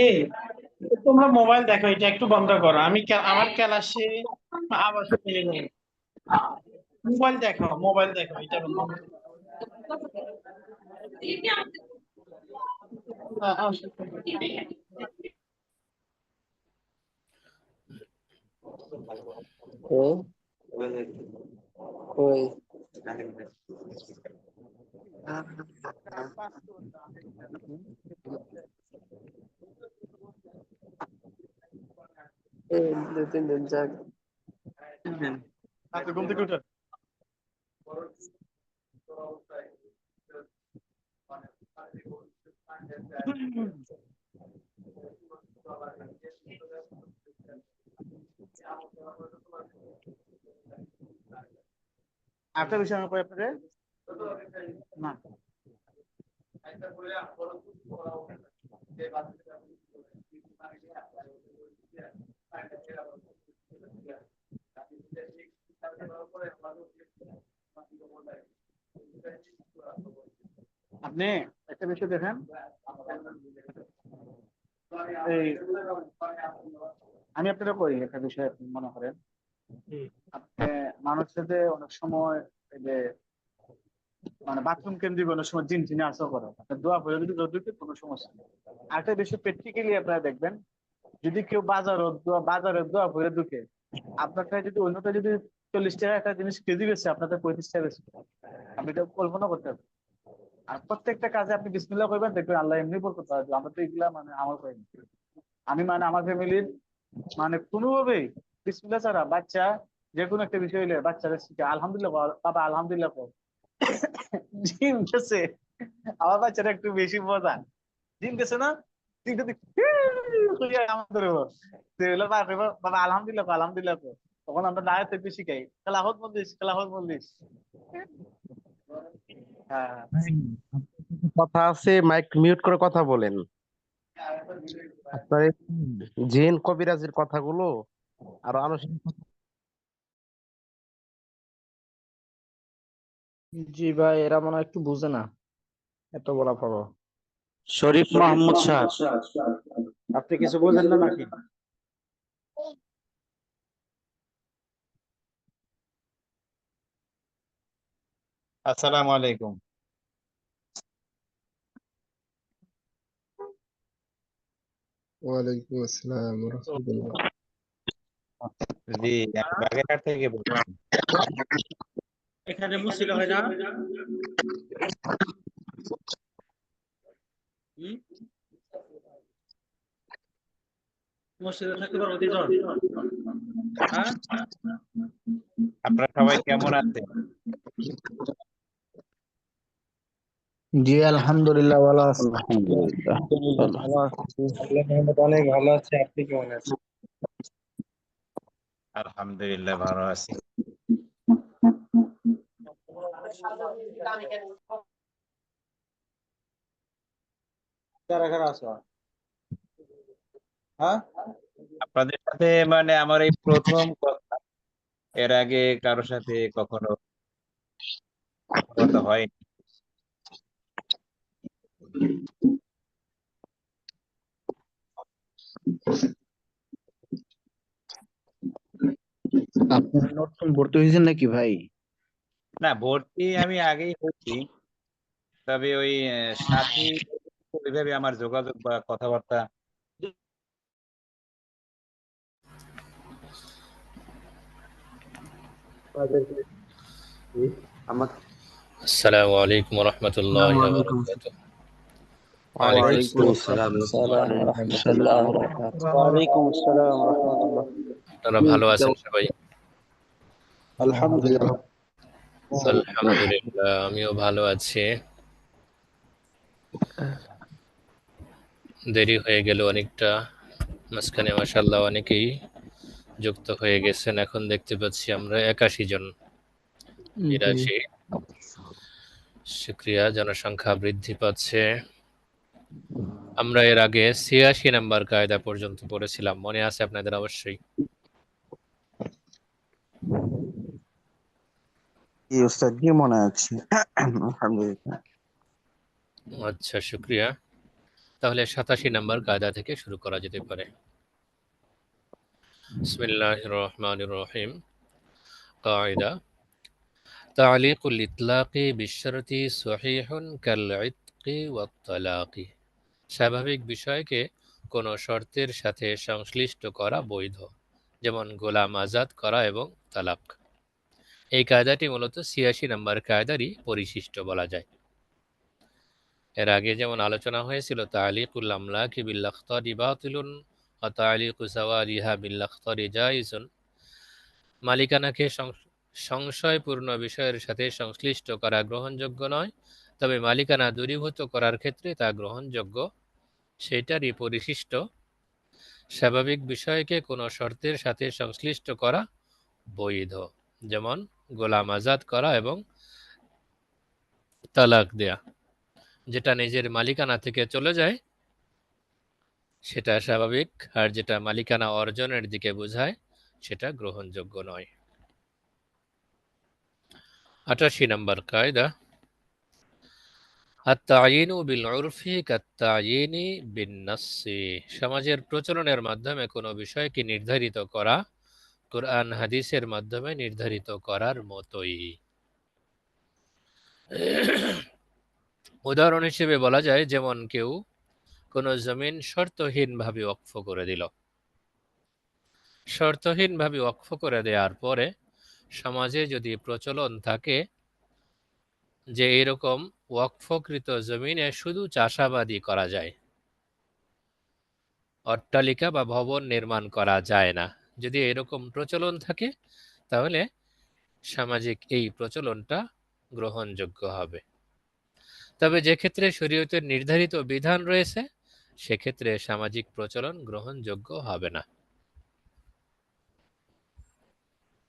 এই তোমরা মোবাইল দেখো, এটা একটু বন্ধ করো। আমি আমার ক্লাসে আবার চলে যাবো। মোবাইল দেখো এটা বন্ধ করো। আসো। কই দুই তিন দিন যাক ঘুম থেকে উঠো। একটা বিষয় আমি কই আপনাদের না আপনি একটা বিষয় দেখেন, এই আমি আপনারা করি একটা বিষয় আপনি মনে করেন, আপনি মানুষের যে অনেক সময় এই যে মানে বাথরুম কেন্দ্রিক অনেক সময় জিন জিনে আসা করে, আপনার দোয়া করে যদি রোদ্দুরকে কোনো সমস্যা নেই। আরেকটা বিষয় প্র্যাকটিক্যালি আপনারা দেখবেন, যদি কেউ বাজারের দোয়া করে ঢুকে, আপনার কাছে যদি অন্যটা যদি 40 টাকা একটা জিনিস কেজি বেছে, আপনার 35 টাকা বেশি, আপনি এটা কল্পনা করতে পারবেন। আর প্রত্যেকটা কাজে আপনি বিসমিল্লাহ করবেন, দেখবেন আল্লাহ এমনি বরকত দেওয়া হবে। আমরা তো এগুলা মানে আমল করিনি। আমি মানে আমার ফ্যামিলির মানে কোনোভাবেই বিসমিল্লাহ ছাড়া বাচ্চা যে কোনো একটা বিষয় হলে বাচ্চারা শিখে আলহামদুলিল্লাহ বাবা আলহামদুলিল্লাহ কর। জিম গেছে, আমার বাচ্চারা একটু বেশি মজা। জিম গেছে না, জিম গেছে আমাদের বাবা আলহামদুলিল্লাহ আলহামদুলিল্লাহ কর। তখন আমরা দাঁড়াতে একটু শিখাই খেলাফত মজলিস। হ্যাঁ, কথা আছে, মাইক মিউট করে কথা বলেন। আপনার এই জিন কবিরাজের কথাগুলো আর আনুষঙ্গিক জি ভাই, এরা মনে হয় একটু বুঝে না, এত বলা পড়ো। শরীফ মাহমুদ শাহ, আপনি কিছু বোঝেন না নাকি? আসসালামু আলাইকুম। ওয়ালাইকুম আসসালাম ওয়া রাহমাতুল্লাহ। জি, আমি বাগেরহাট থেকে বলছি। এখানে মুসিল হয় না? মসজিদে থাকতে পারবো দুইজন? হ্যাঁ, আপনারা সবাই কেমন আছেন? জি আলহামদুলিল্লাহ ভালো আছি। আলহামদুলিল্লাহ ভালো। অনেক ভালো আছে, আপনি কেমন আছেন? আলহামদুলিল্লাহ ভালো আছি। কারা কারা আছো? হ্যাঁ, আপনাদের সাথে মানে আমার এই প্রথম কথা, এর আগে কারোর সাথে কখনো কথা হয়নি। আপনার নতুন ভর্তি হয়েছেন নাকি ভাই? না, ভর্তি আমি আগেই হয়েছি, তবে ওই সাথী ওইভাবে আমার যোগাযোগ বা কথাবার্তা আসসালামু আলাইকুম রহমতুল্লাহি ওয়া বারাকাতুহু। ওয়ালাইকুম আসসালাম ওয়া রাহমাতুল্লাহ ওয়া বারাকাতুহু। ওয়ালাইকুম আসসালাম ওয়া রাহমাতুল্লাহ। আপনারা ভালো আছেন সবাই? আলহামদুলিল্লাহ। আলহামদুলিল্লাহ, আমিও ভালো আছি। দেরি হয়ে গেল অনেকটা, মাঝখানে মাশাআল্লাহ অনেকেই যুক্ত হয়ে গেছেন। এখন দেখতে পাচ্ছি আমরা 81 জন। 82, শুকরিয়া, জনসংখ্যা বৃদ্ধি পাচ্ছে। আমরা এর আগে 86 নাম্বার কায়দা পর্যন্ত পড়েছিলাম, মনে আছে আপনাদের অবশ্যই? জি ওস্তাদ জি মনে আছে। আলহামদুলিল্লাহ। আচ্ছা, শুক্রিয়া। তাহলে 87 নম্বর কায়দা থেকে শুরু করা যেতে পারে। বিসমিল্লাহির রহমানির রহিম। কায়দা তালিকুল ইতলাকি বিশরতি সহিহুন কাল ইতকি ওয়াত তালাকি। স্বাভাবিক বিষয়কে কোনো শর্তের সাথে সংশ্লিষ্ট করা বৈধ, যেমন গোলাম আজাদ করা এবং তালাক। এই কায়দাটি মূলত 86 নম্বর কায়দারই পরিশিষ্ট বলা যায়। এর আগে যেমন আলোচনা হয়েছিল তালিকুল আমলাকি বিল আখতারি বাতিলুন ওয়া তালিকু সাওয়ারিহা বিল আখতারি জাইজুন। মালিকানাকে সংশয়পূর্ণ বিষয়ের সাথে সংশ্লিষ্ট করা গ্রহণযোগ্য নয়, তবে মালিকানা দূরীভূত করার ক্ষেত্রে তা গ্রহণযোগ্য। সেটারই পরিশিষ্ট স্বাভাবিক বিষয়কে কোনো শর্তের সাথে সংশ্লিষ্ট করা বৈধ, যেমন গোলাম আজাদ করা এবং তালাক দেয়া। যেটা নিজের মালিকানা থেকে চলে যায় সেটা স্বাভাবিক, আর যেটা মালিকানা অর্জনের দিকে বোঝায় সেটা গ্রহণযোগ্য নয়। 88 নম্বর কায়দা আত-তায়িনু বিল উরফি কাত-তায়িনি বিন নাসসি। সমাজের প্রচলনের মাধ্যমে কোনো বিষয়কে নির্ধারিত করা কুরআন হাদিসের মাধ্যমে নির্ধারিত করার মতোই। উদাহরণ হিসেবে বলা যায়, যেমন কেউ কোনো জমিন শর্তহীনভাবে ওয়াকফ করে দিল। শর্তহীনভাবে ওয়াকফ করে দেওয়ার পরে সমাজে যদি প্রচলন থাকে যে এরকম ওয়াকফকৃত জমিনে শুধু চাষাবাদই করা যায়, অট্টালিকা বা ভবন নির্মাণ করা যায় না, যদি এরকম প্রচলন থাকে তাহলে সামাজিক এই প্রচলনটা গ্রহণযোগ্য হবে। তবে যে ক্ষেত্রে শরীয়তের নির্ধারিত বিধান রয়েছে সেক্ষেত্রে সামাজিক প্রচলন গ্রহণযোগ্য হবে না।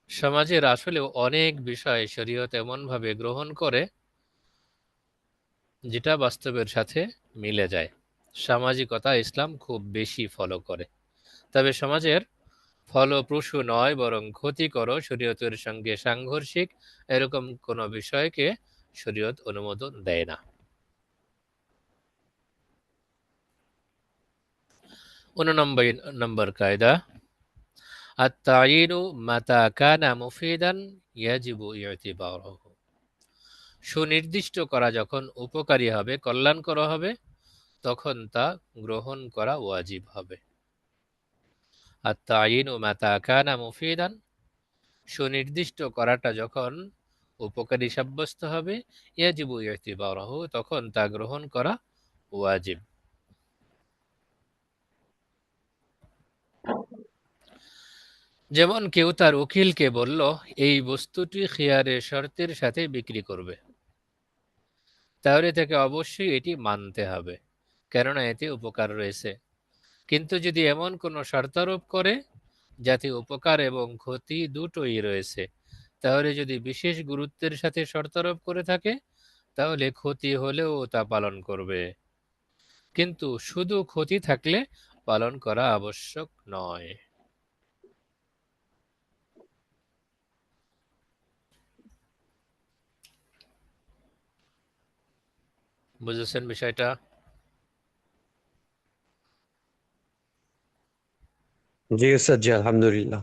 সমাজের আসলেও অনেক বিষয় শরীয়ত এমনভাবে গ্রহণ করে যেটা বাস্তবের সাথে মিলে যায়। সামাজিকতা ইসলাম খুব বেশি ফলো করে, তবে সমাজের ফলপ্রসূ নয় বরং ক্ষতিকর, শরীয়তের সঙ্গে সাংঘর্ষিক এরকম কোনো বিষয়কে শরীয়ত অনুমোদন দেয় না। 89 নম্বর কায়দা আত-তায়িনু মাতা কানা মুফিদান ইয়াজিবু ইতিবারুহু। সুনির্দিষ্ট করা যখন উপকারী হবে, কল্যাণকর হবে, তখন তা গ্রহণ করা ওয়াজিব হবে। আত-তায়িনু মাতা কানা মুফিদান, সুনির্দিষ্ট করাটা যখন উপকারী সাব্যস্ত হবে, ইয়াজিবু ইতিবারুহু, তখন তা গ্রহণ করা ওয়াজিব। যেমন কেউ তার উকিলকে বলল এই বস্তুটি খিয়ারের শর্তের সাথে বিক্রি করবে, তাহলে তাকে অবশ্যই এটি মানতে হবে, কেননা এতে উপকার রয়েছে। কিন্তু যদি এমন কোনো শর্তারোপ করে যাতে উপকার এবং ক্ষতি দুটোই রয়েছে, তাহলে যদি বিশেষ গুরুত্বের সাথে শর্তারোপ করে থাকে তাহলে ক্ষতি হলেও তা পালন করবে, কিন্তু শুধু ক্ষতি থাকলে পালন করা আবশ্যক নয়। বুঝেছেন বিষয়টা? জি ওস্তাদ জি আলহামদুলিল্লাহ।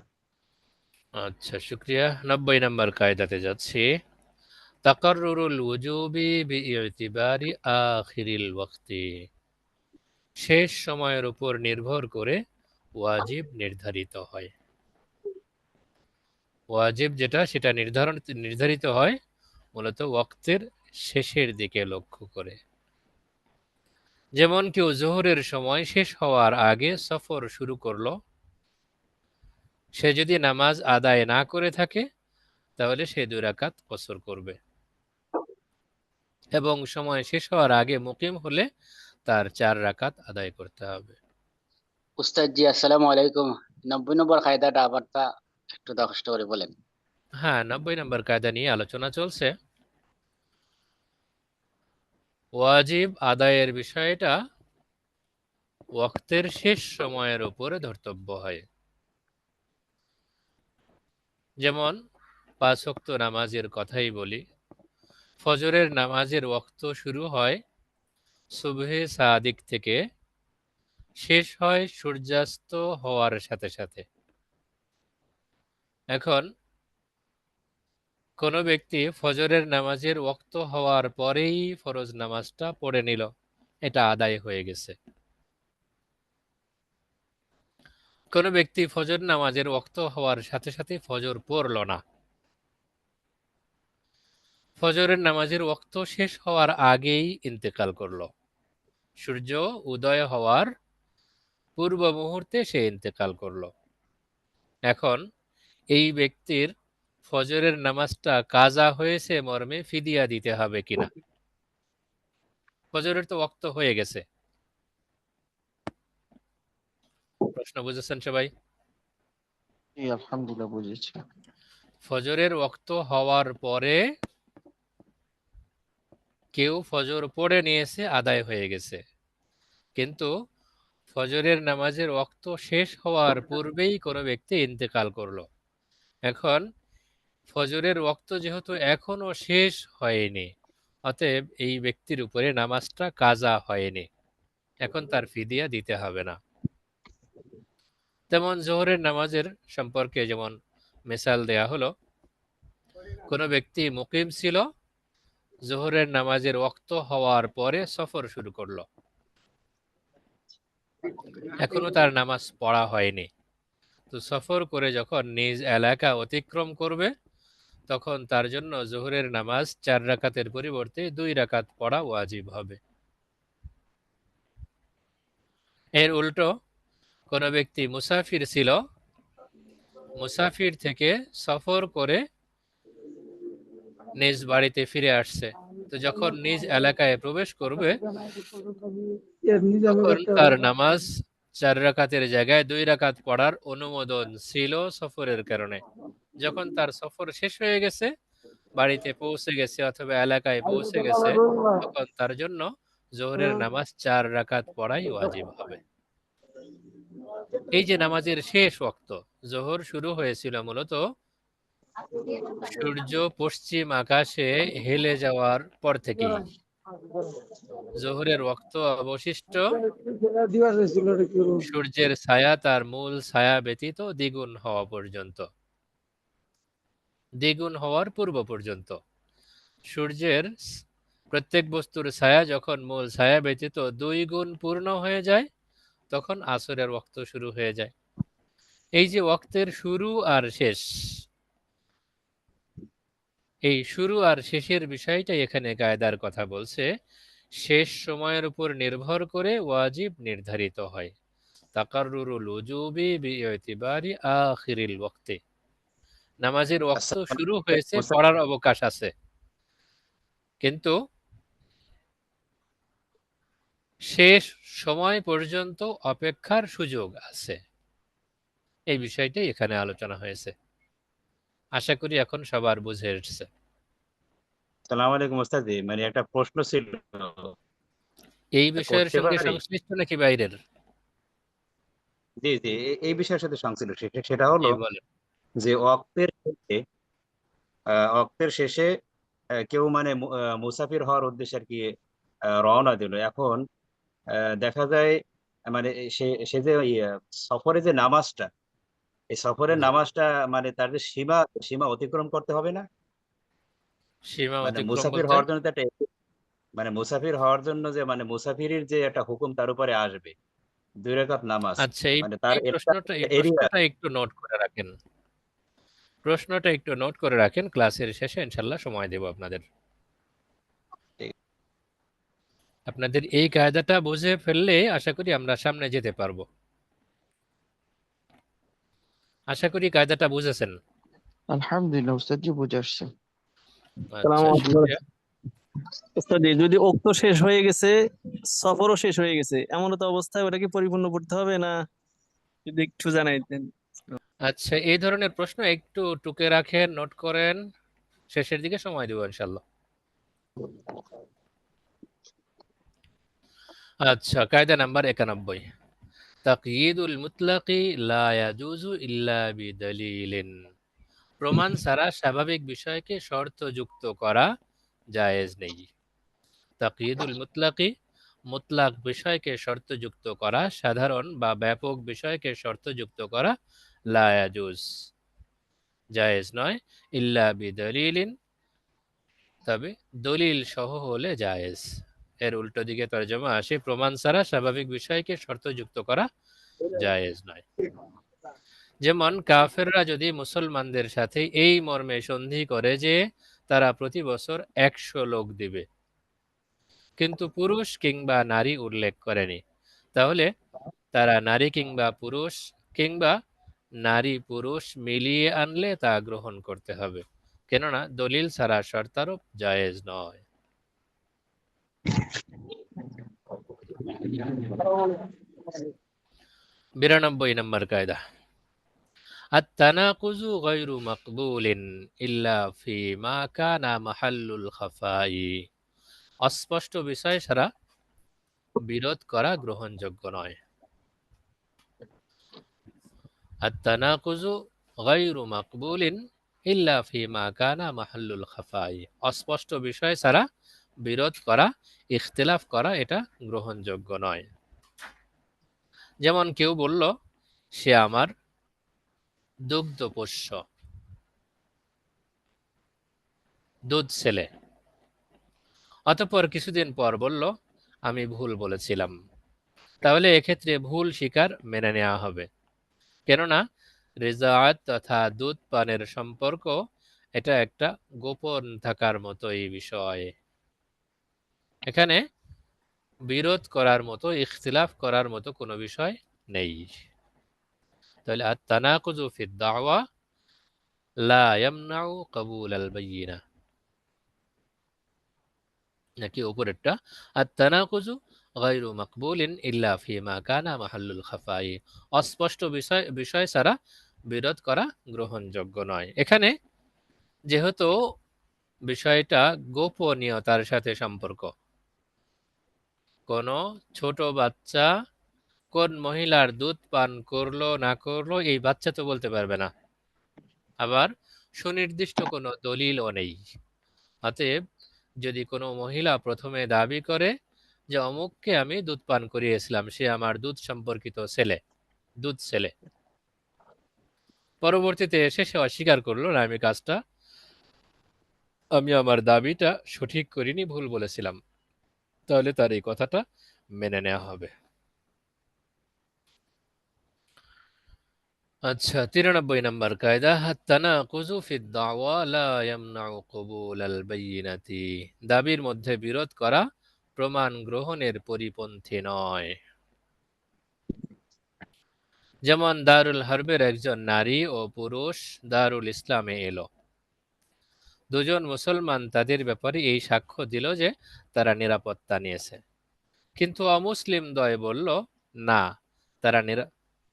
আচ্ছা, শুক্রিয়া। 90 নম্বর কায়দাতে যাচ্ছি। তাকাররুল উজুবি বিইতিবারি আখিরিল ওয়াক্তি। শেষ সময়ের উপর নির্ভর করে ওয়াজিব নির্ধারিত হয়। ওয়াজিব যেটা সেটা নির্ধারিত হয় মূলত ওয়াক্তের শেষের দিকে লক্ষ্য করে। যেমন কেউ জোহরের সময় শেষ হওয়ার আগে সফর শুরু করলো, সে যদি নামাজ আদায় না করে থাকে তাহলে সে 2 রাকাত কসর করবে, এবং সময় শেষ হওয়ার আগে মুকিম হলে তার 4 রাকাত আদায় করতে হবে। উস্তাদ জি আসসালামু আলাইকুম। 90 নম্বর কায়দাটা আবারটা একটু কষ্ট করে বলেন। হ্যাঁ, 90 নম্বর কায়দা নিয়ে আলোচনা চলছে। ওয়াজিব আদায়ের বিষয়টা ওয়াক্তের শেষ সময়ের উপরে ধর্তব্য হয়। যেমন 5 ওয়াক্ত নামাজের কথাই বলি। ফজরের নামাজের ওয়াক্ত শুরু হয় সুবহে সাদিক থেকে, শেষ হয় সূর্যাস্ত হওয়ার সাথে সাথে। এখন কোনো ব্যক্তি ফজরের নামাজের ওয়াক্ত হওয়ার পরেই ফরজ নামাজটা পড়ে নিল, এটা আদায় হয়ে গেছে। কোনো ব্যক্তি ফজর নামাজের ওয়াক্ত হওয়ার সাথে সাথে ফজর পড়ল না, ফজরের নামাজের ওয়াক্ত শেষ হওয়ার আগেই ইন্তেকাল করলো, সূর্য উদয় হওয়ার পূর্ব মুহূর্তে সে ইন্তেকাল করলো। এখন এই ব্যক্তির ফজরের নামাজটা কাজা হয়েছে মর্মে ফিদিয়া দিতে হবে কিনা? ফজরের তো ওয়াক্ত হয়ে গেছে। প্রশ্ন বুঝেছেন সবাই? জি আলহামদুলিল্লাহ বুঝেছি। ফজরের ওয়াক্ত হওয়ার পরে কেউ ফজর পড়ে নিয়েছে, আদায় হয়ে গেছে, কিন্তু ফজরের নামাজের ওয়াক্ত শেষ হওয়ার পূর্বেই কোনো ব্যক্তি ইন্তেকাল করলো। এখন ফজরের ওয়াক্ত যেহেতু এখনো শেষ হয়নি, অতএব এই ব্যক্তির উপরে নামাজটা কাজা হয়নি, এখন তার ফিদিয়া দিতে হবে না। তেমন জোহরের নামাজের সম্পর্কে যেমন মিসাল দেয়া হলো, কোনো ব্যক্তি মুকিম ছিল, জোহরের নামাজের ওয়াক্ত হওয়ার পরে সফর শুরু করলো, এখনো তার নামাজ পড়া হয়নি, তো সফর করে যখন নিজ এলাকা অতিক্রম করবে তখন তার জন্য জোহরের নামাজ 4 রাকাতের পরিবর্তে 2 রাকাত পড়া ওয়াজিব হবে। এর উল্টো কোনো ব্যক্তি মুসাফির ছিল, মুসাফির থেকে সফর করে নিজ বাড়িতে ফিরে আসছে, তো যখন নিজ এলাকায় প্রবেশ করবে তখন তার নামাজ 4 রাকাতের জায়গায় 2 রাকাত পড়ার অনুমোদন ছিল সফরের কারণে। যখন তার সফর শেষ হয়ে গেছে, বাড়িতে পৌঁছে গেছে অথবা এলাকায় পৌঁছে গেছে, তখন তার জন্য জোহরের নামাজ 4 রাকাত পড়াই ওয়াজিব হবে। এই যে নামাজের শেষ ওয়াক্ত, জোহর শুরু হয়েছিল মূলত সূর্য পশ্চিম আকাশে হেলে যাওয়ার পর থেকেই। জোহরের ওয়াক্ত অবশিষ্ট সূর্যের ছায়া তার মূল ছায়া ব্যতীত দ্বিগুণ হওয়া পর্যন্ত, দ্বিগুণ হওয়ার পূর্ব পর্যন্ত। সূর্যের প্রত্যেক বস্তুর ছায়া যখন মূল ছায়া ব্যতীত 2 গুণ পূর্ণ হয়ে যায় তখন আসরের ওয়াক্ত শুরু হয়ে যায়। এই যে ওয়াক্তের শুরু আর শেষ, এই শুরু আর শেষের বিষয়টাই এখানে কায়দার কথা বলছে। শেষ সময়ের উপর নির্ভর করে ওয়াজিব নির্ধারিত হয়। তাকাররুরুল উজুবি বিইতিবারি আখিরিল ওয়াক্তে, নামাজের ওয়াক্ত শুরু হয়েছে, পড়ার অবকাশ আছে, কিন্তু শেষ সময় পর্যন্ত অপেক্ষার সুযোগ আছে। এই বিষয়টাই এখানে আলোচনা হয়েছে। আশা করি এখন সবার বুঝে এসেছে। আসসালামু আলাইকুম ওস্তাদ, মানে একটা প্রশ্ন ছিল, এই বিষয়ের করতে সঙ্গে পারি? সংশ্লিষ্ট নাকি বাইরের? জি জি, এই বিষয়ের সাথে সংশ্লিষ্ট। সেটা হলো জি বলেন। যে অক্তের শেষে কেউ মানে মুসাফির হওয়ার উদ্দেশ্যে আর কি রওনা দিল। এখন দেখা যায় মানে সে সে যে সফরে যে নামাজটা, এই সফরের জি। নামাজটা মানে তার যে সীমা সীমা অতিক্রম করতে হবে না? সীমা মানে অতিক্রম মুসাফির বলতে? হওয়ার জন্য তো একটা মানে মুসাফির হওয়ার জন্য যে মানে মুসাফিরের যে একটা হুকুম তার উপরে আসবে 2 রাকাত নামাজ, আচ্ছা, এই মানে তার এই প্রশ্নটা এই এরিয়া। প্রশ্নটা একটু নোট করে রাখেন। প্রশ্নটা একটু নোট করে রাখেন, ক্লাসের শেষে ইনশাল্লাহ সময় দেব আপনাদের। আপনাদের এই কায়দাটা বুঝে ফেললে আশা করি আমরা সামনে যেতে পারবো। আশা করি কায়দাটা বুঝেছেন। আলহামদুলিল্লাহ উস্তাদ জি বুঝে আসছে। আচ্ছা, শুকরিয়া। ওস্তাদ যদি ওক্ত শেষ হয়ে গেছে, সফরও শেষ হয়ে গেছে, এমন তো অবস্থায় ওটা কি পরিপূর্ণ পড়তে হবে না? যদি একটু জানাইতেন। আচ্ছা, এই ধরনের প্রশ্ন একটু টুকে রাখেন, নোট করেন, শেষের দিকে সময় দেব ইনশাল্লাহ। আচ্ছা, কায়দা নাম্বার 91, তাকয়ীদুল মুতলাকি লা ইয়াজুজু ইল্লা বিদালিলিন। প্রমাণ ছাড়া স্বাভাবিক বিষয়কে শর্তযুক্ত করা জায়েজ নেই। তাকয়ীদুল মুতলাকি, মুতলাক বিষয়কে শর্তযুক্ত করা, সাধারণ বা ব্যাপক বিষয়কে শর্তযুক্ত করা লা ইয়াজুজ, জায়েজ নয়। ইল্লা বিদলিলিন, তবে দলিল সহ হলে জায়েজ। এর উল্টো দিকে তর্জমা আসে, প্রমাণ ছাড়া স্বাভাবিক বিষয়কে শর্তযুক্ত করা জায়েজ নয়। যেমন কাফেররা যদি মুসলমানদের সাথে এই মর্মে সন্ধি করে যে তারা প্রতি বছর 100 লোক দিবে, কিন্তু পুরুষ কিংবা নারী উল্লেখ করেনি, তাহলে তারা নারী কিংবা পুরুষ কিংবা নারী পুরুষ মিলিয়ে আনলে তা গ্রহণ করতে হবে, কেননা দলিল ছাড়া শর্তারোপ জায়েজ নয়। 92 নম্বর কায়দা, التناقض غير مقبول إلا فيما كان محل الخفاء। অস্পষ্ট বিষয় ছাড়া বিরোধ করা গ্রহণযোগ্য নয়। التناقض غير مقبول إلا فيما كان محل الخفاء। অস্পষ্ট বিষয় ছাড়া বিরোধ করা, ইখতিলাফ করা, এটা গ্রহণযোগ্য নয়। যেমন কেউ বলল সে আমার দুগ্ধপোষ্য, দুধ ছেলে, অতঃপর কিছুদিন পর বলল আমি ভুল বলেছিলাম, তাহলে এক্ষেত্রে ভুল স্বীকার মেনে নেওয়া হবে, কেননা রিজাআত তথা দুধ পানের সম্পর্ক এটা একটা গোপন থাকার মতো এই বিষয়। এখানে বিরোধ করার মতো, ইখতিলাফ করার মতো কোনো বিষয় নেই। তাহলে আত-তানাকুযু ফিদ দাওয়া লা ইয়ামনাউ কবুল আল বাইয়িনা, নাকি উপরেরটা আত-তানাকুযু গায়রু মাকবুলিন ইল্লা ফিমা কানা মাহাল্লুল খাফাই, অস্পষ্ট বিষয় ছাড়া বিরোধ করা গ্রহণযোগ্য নয়। এখানে যেহেতু বিষয়টা গোপনীয়তার সাথে সম্পর্ক, কোন ছোট বাচ্চা কোন মহিলার দুধ পান করলো না করলো এই বাচ্চা তো বলতে পারবে না, আবার সুনির্দিষ্ট কোনো দলিলও নেই। অতএব যদি কোনো মহিলা প্রথমে দাবি করে যে অমুককে আমি দুধ পান করিয়েছিলাম, সে আমার দুধ সম্পর্কিত ছেলে, দুধ ছেলে, পরবর্তীতে এসে সে অস্বীকার করলো না আমি আমার দাবিটা সঠিক করিনি, ভুল বলেছিলাম, তাহলে তার এই কথাটা মেনে নেওয়া হবে। আচ্ছা, 93 নম্বর কায়দা, আত-তানাকুযু ফিদ দাওয়া লা ইয়ামনাউ কবুল আল বাইয়িনাতি, দাবির মধ্যে বিরোধ করা প্রমাণ গ্রহণের পরিপন্থী নয়। যেমন দারুল হারবের একজন নারী ও পুরুষ দারুল ইসলামে এলো, দুজন মুসলমান তাদের ব্যাপারে এই সাক্ষ্য দিল যে তারা নিরাপত্তা নিয়েছে, কিন্তু অমুসলিম দ্বয় বলল না,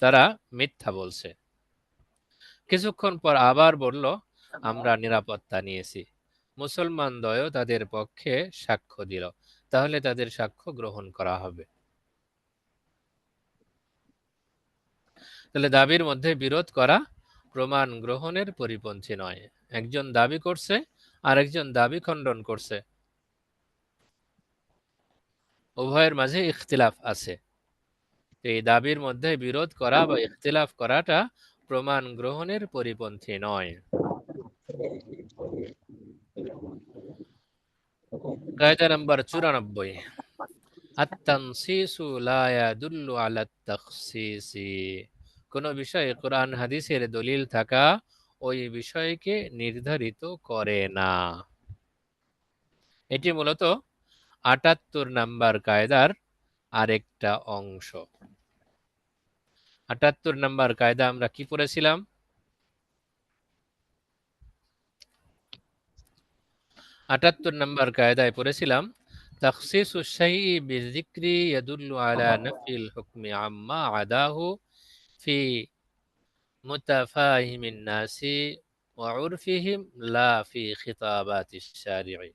তারা মিথ্যা বলছে। কিছুক্ষণ পর আবার বলল আমরা নিরাপত্তা নিয়েছি, মুসলমান দ্বয় তাদের পক্ষে সাক্ষ্য দিল, তাহলে তাদের সাক্ষ্য গ্রহণ করা হবে। তাহলে দাবির মধ্যে বিরোধ করা প্রমাণ গ্রহণের পরিপন্থী নয়। একজন দাবি করছে আর একজন দাবি খণ্ডন করছে, উভয়ের মাঝে ইখতিলাফ আছে, এই দাবির মধ্যে বিরোধ করা বা ইখতিলাফ করাটা প্রমাণ গ্রহণের পরিপন্থী নয়। কায়দা নাম্বার 94, আত-তানসিসু লা ইয়াদুল্লু আলা আত-তাখসিসি, কোন বিষয়ে কোরআন হাদিসের দলিল থাকা ওই বিষয়কে নির্ধারিত করে না। এটি মূলত 78 নাম্বার কায়দার আরেকটা অংশ। 78 নাম্বার কায়দা আমরা কি পড়েছিলাম? 78 নাম্বার কায়দায় পড়েছিলাম তাখসিসু শাইই বিযিকরি ইয়াদুল্লু আলা নাফিল হুকমি আম্মা আদাহু ফি মুতাফাহিমিন নাসি ওয়া উরফিহিম লা ফি খিতাবাতিশ শারিঈ,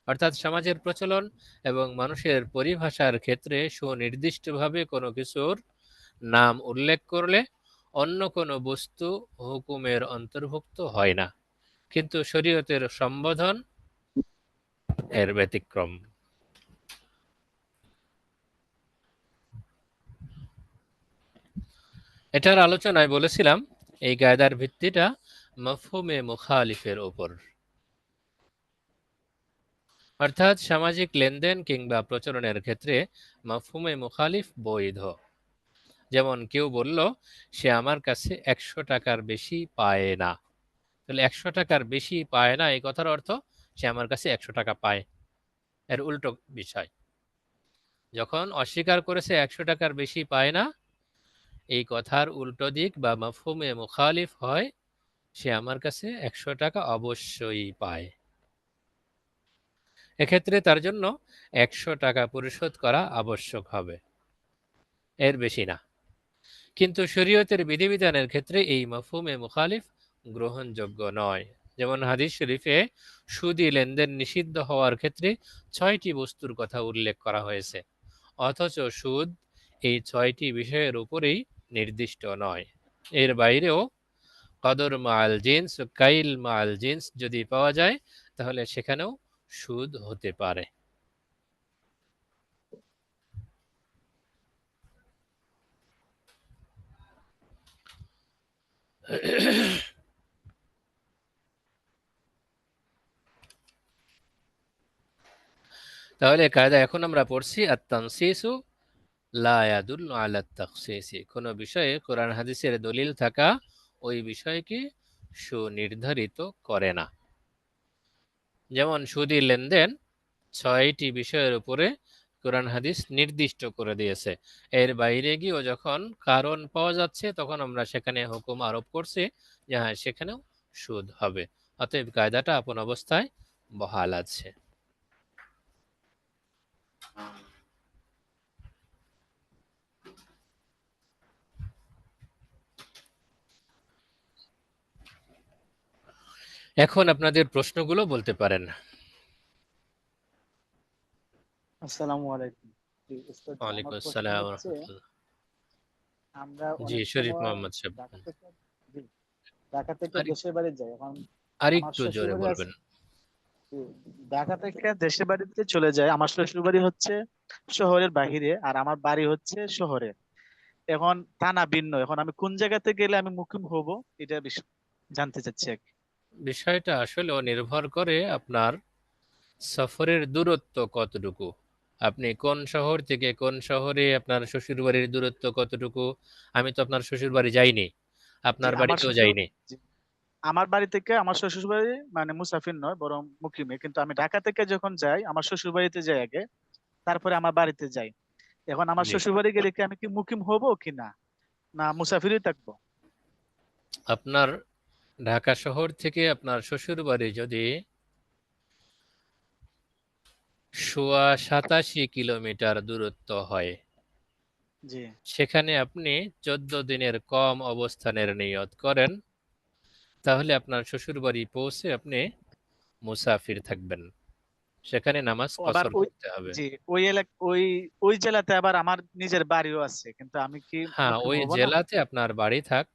অর্থাৎ সমাজের প্রচলন এবং মানুষের পরিভাষার ক্ষেত্রে সুনির্দিষ্টভাবে কোনো কিছুর নাম উল্লেখ করলে অন্য কোনো বস্তু হুকুমের অন্তর্ভুক্ত হয় না। কিন্তু শরীয়তের সম্বোধন এর ব্যতিক্রম। এটার আলোচনায় বলেছিলাম এই কায়দার ভিত্তিটা মফহুমে মুখালিফের উপর, অর্থাৎ সামাজিক লেনদেন কিংবা প্রচলনের ক্ষেত্রে মফহুমে মুখালিফ বৈধ। যেমন কেউ বলল সে আমার কাছে 100 টাকার বেশি পায় না, তাহলে 100 টাকার বেশি পায় না এই কথার অর্থ সে আমার কাছে 100 টাকা পায়। এর উল্টো বিষয়, যখন অস্বীকার করেছে 100 টাকার বেশি পায় না, এই কথার উল্টো দিক বা মফহুমে মুখালিফ হয় সে আমার কাছে 100 টাকা অবশ্যই পায়। এক্ষেত্রে তার জন্য 100 টাকা পরিশোধ করা আবশ্যক হবে, এর বেশি না। কিন্তু শরীয়তের বিধিবিধানের ক্ষেত্রে এই মফহুমে মুখালিফ গ্রহণযোগ্য নয়। যেমন হাদিস শরীফে সুদী লেনদেন নিষিদ্ধ হওয়ার ক্ষেত্রে 6টি বস্তুর কথা উল্লেখ করা হয়েছে, অথচ সুদ এই 6টি বিষয়ের উপরেই নির্দিষ্ট নয়। এর বাইরেও কদর মাল জিন্স ও কাইল মাল জিন্স যদি পাওয়া যায় তাহলে সেখানেও সুদ হতে পারে। তাহলে কায়দা এখন আমরা পড়ছি আত-তানসিসু লা ইয়াদুল্লু আলা তাখসিসি, কোনো বিষয়ে কোরআন হাদিসের দলিল থাকা ওই বিষয়কে সুনির্ধারিত করে না। যেমন সুদী লেনদেন 6টি বিষয়ের উপরে কোরআন হাদিস নির্দিষ্ট করে দিয়েছে, এর বাইরে গিয়েও যখন কারণ পাওয়া যাচ্ছে তখন আমরা সেখানে হুকুম আরোপ করছি যে হ্যাঁ সেখানেও সুদ হবে। অতএব কায়দাটা আপন অবস্থায় বহাল আছে। এখন আপনাদের প্রশ্নগুলো বলতে পারেন। আসসালামু আলাইকুম। জি, উস্তাদ, আমার ওয়ালাইকুম প্রশ্ন আসসালাম ওয়া হচ্ছে, রাহমাতুল্লাহ। আমরা জি, অনেক শরীফ সময় মোহাম্মদ সাহেব। ঢাকা থেকে জি, ঢাকা থেকে আরে দেশের বাড়ি যাই। এখন আমার আরেকটু শ্বশুর জোরে বাড়ি আছে, বলবেন। জি, ঢাকা থেকে দেশের বাড়িতে চলে যায়। আমার শ্বশুর বাড়ি হচ্ছে শহরের বাহিরে, আর আমার বাড়ি হচ্ছে শহরে। এখন থানা ভিন্ন। এখন আমি কোন জায়গাতে গেলে আমি মুকিম হব, এটা জানতে চাচ্ছি আর কি। বিষয়টা আসলেও নির্ভর করে আপনার সফরের দূরত্ব কতটুকু, আপনি কোন শহর থেকে কোন শহরে আপনার শ্বশুরবাড়ির দূরত্ব কতটুকু। আমি তো আপনার শ্বশুরবাড়ি যাইনি, জি, আপনার আমার বাড়িতেও শ্বশুর, যাইনি। জি, আমার বাড়ি থেকে আমার শ্বশুর বাড়ি মানে মুসাফির নয়, বরং মুকিমে। কিন্তু আমি ঢাকা থেকে যখন যাই আমার শ্বশুর বাড়িতে যাই আগে, তারপরে আমার বাড়িতে যাই। এখন আমার জি, শ্বশুর বাড়ি গেলে কি আমি কি মুকিম হব কি না, না মুসাফিরই থাকবো? আপনার ঢাকা শহর থেকে আপনার শ্বশুরবাড়ি যদি 87 কিলোমিটার দূরত্ব হয়, জি, সেখানে আপনি 14 দিনের কম অবস্থানের নিয়ত করেন, তাহলে আপনার শ্বশুরবাড়ি পৌঁছে আপনি মুসাফির থাকবেন, সেখানে নামাজ আবার কসর ওই, করতে হবে। জি, ওই এলাকা, ওই ওই জেলাতে আবার আমার নিজের বাড়িও আছে, কিন্তু আমি কি হ্যাঁ, মুকিম ওই হব না? জেলাতে আপনার বাড়ি থাক,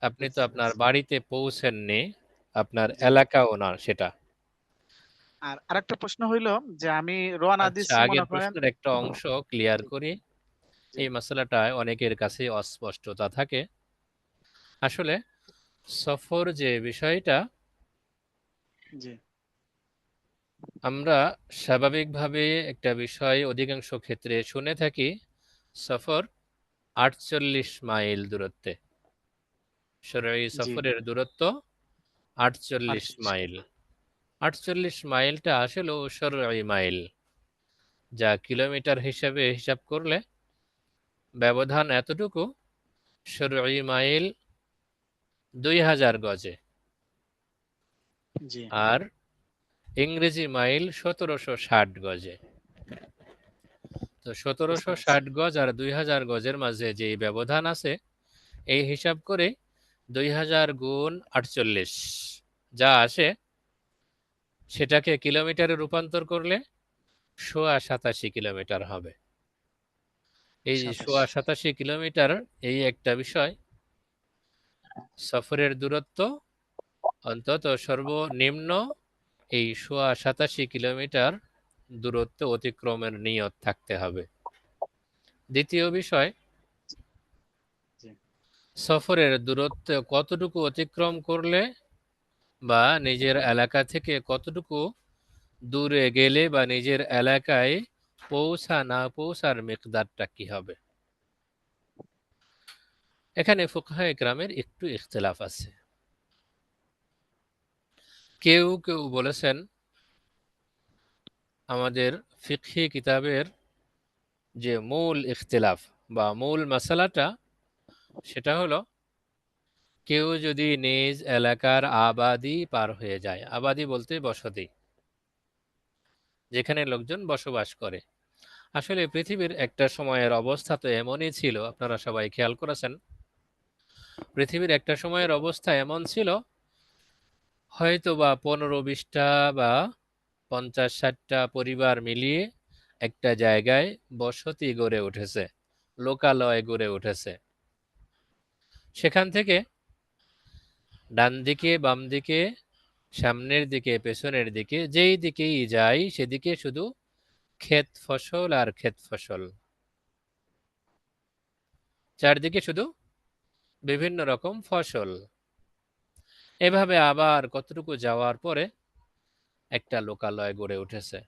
আপনি তো বুঝতে আপনার পারছি। বাড়িতে পৌঁছেননি, আপনার জি, এলাকাও না সেটা। আর আরেকটা প্রশ্ন হইলো যে আমি রওনা আচ্ছা, দিচ্ছি মনে আগের করেন। প্রশ্নের একটা অংশ ক্লিয়ার জি, করি। জি, এই মশলাটায় অনেকের কাছে অস্পষ্টতা থাকে। আসলে সফর যে বিষয়টা, জি, আমরা স্বাভাবিকভাবে একটা বিষয় অধিকাংশ ক্ষেত্রে শুনে থাকি, সফর 48 মাইল দূরত্বে। শরঈ জি, সফরের দূরত্ব 48 48। মাইল। 48 মাইলটা আসলেও শরঈ মাইল, যা কিলোমিটার হিসাবে হিসাব করলে ব্যবধান এতটুকু। শরঈ মাইল 2000 গজে, জি, আর ইংরেজি মাইল 1760 গজে। তো বুঝতে পারছি। 1760 গজ আর 2000 গজের মাঝে যে ব্যবধান আছে, এই হিসাব করে 2000 গুণ 48 যা আসে, সেটাকে কিলোমিটারে রূপান্তর করলে 87 কিলোমিটার হবে। এই 27। 87 কিলোমিটার এই একটা বিষয়। সফরের দূরত্ব অন্তত সর্বনিম্ন এই 87 কিলোমিটার দূরত্ব অতিক্রমের নিয়ত থাকতে হবে। দ্বিতীয় বিষয়, জি। সফরের দূরত্ব কতটুকু অতিক্রম করলে বা নিজের এলাকা থেকে কতটুকু দূরে গেলে বা নিজের এলাকায় না পৌঁছার মিকদারটা কি হবে। এখানে ফুকাহায়ে কেরামের একটু ইখতিলাফ আছে। কেউ কেউ বলেছেন আমাদের ফিকহি কিতাবের যে মূল ইখতিলাফ বা মূল মাসালাটা সেটা হলো, কেউ যদি নিজ এলাকার আবাদি পার হয়ে যায়, আবাদি বলতে বসতি, যেখানে লোকজন বসবাস করে। আসলে পৃথিবীর একটা সময়ের অবস্থা তো এমনই ছিল, আপনারা সবাই খেয়াল করেছেন, পৃথিবীর একটা সময়ের অবস্থা এমন ছিল, হয়তো বা 15-20টা বা 50-60টা পরিবার মিলিয়ে একটা জায়গায় বসতি গড়ে উঠেছে, লোকালয় গড়ে উঠেছে। সেখান থেকে ডান দিকে, বাম দিকে, সামনের দিকে, পেছনের দিকে, যেই দিকেই যাই সেদিকে শুধু ক্ষেত ফসল আর ক্ষেত ফসল, চারদিকে শুধু বিভিন্ন রকম ফসল। এভাবে আবার কতটুকু যাওয়ার পরে একটা লোকালয় গড়ে উঠেছে,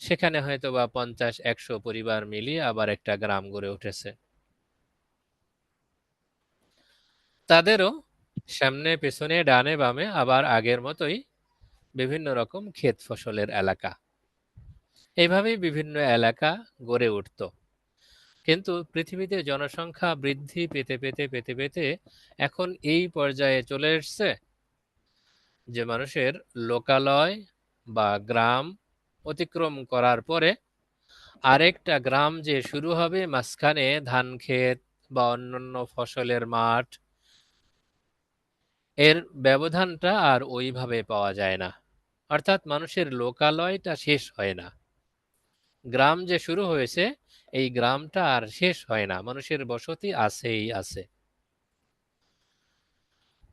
সেখানে হয়তো বা 50-100 পরিবার মিলিয়ে আবার একটা গ্রাম গড়ে উঠেছে। তাদেরও সামনে পেছনে ডানে বামে আবার আগের মতোই বিভিন্ন রকম ক্ষেত ফসলের এলাকা। এইভাবেই বিভিন্ন এলাকা গড়ে উঠত। কিন্তু পৃথিবীতে জনসংখ্যা বৃদ্ধি পেতে পেতে পেতে পেতে এখন এই পর্যায়ে চলে এসছে যে মানুষের লোকালয় বা গ্রাম অতিক্রম করার পরে আরেকটা গ্রাম যে শুরু হবে, মাঝখানে ধান ক্ষেত বা অন্যান্য ফসলের মাঠ, এর ব্যবধানটা আর ওইভাবে পাওয়া যায় না। অর্থাৎ মানুষের লোকালয়টা শেষ হয় না, গ্রাম যে শুরু হয়েছে এই গ্রামটা আর শেষ হয় না, মানুষের বসতি আছেই আছে।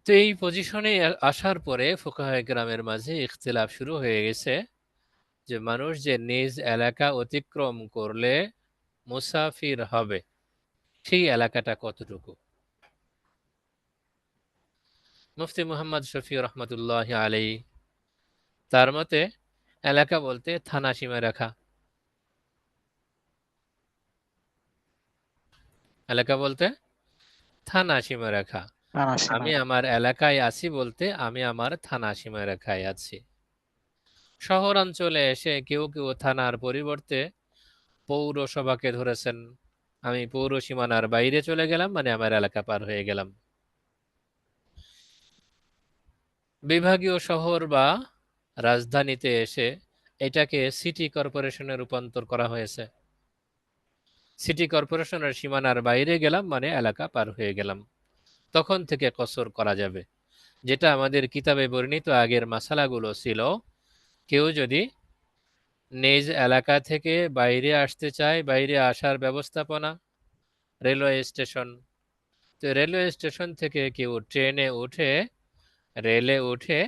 তো এই পজিশনে আসার পরে ফুকাহায়ে কেরামের মাঝে ইখতিলাফ শুরু হয়ে গেছে যে মানুষ যে নিজ এলাকা অতিক্রম করলে মুসাফির হবে, সেই এলাকাটা কতটুকু। মুফতি মুহাম্মদ শফি রহমতুল্লাহ আলাই, তার মতে এলাকা বলতে থানা সীমারেখা, এলাকা বলতে থানা সীমারেখা। আমি আমার এলাকায় আছি বলতে আমি আমার থানা সীমারেখায় আছি। শহরাঞ্চলে এসে কেউ কেউ থানার পরিবর্তে পৌরসভাকে ধরেছেন, আমি পৌর সীমানার বাইরে চলে গেলাম, মানে আমার এলাকা পার হয়ে গেলাম। বিভাগীয় শহর বা রাজধানীতে এসে এটাকে সিটি কর্পোরেশনে রূপান্তর করা হয়েছে। সিটি কর্পোরেশনের সীমানার বাইরে গেলাম মানে এলাকা পার হয়ে গেলাম, তখন থেকে কসর করা যাবে। যেটা আমাদের কিতাবে বর্ণিত আগের মাসালাগুলো ছিল, কেউ যদি নিজ এলাকা থেকে বাইরে আসতে চায়, বাইরে আসার ব্যবস্থাপনা, রেলওয়ে স্টেশন, তো রেলওয়ে স্টেশন থেকে কেউ ট্রেনে উঠে, রেলে উঠে,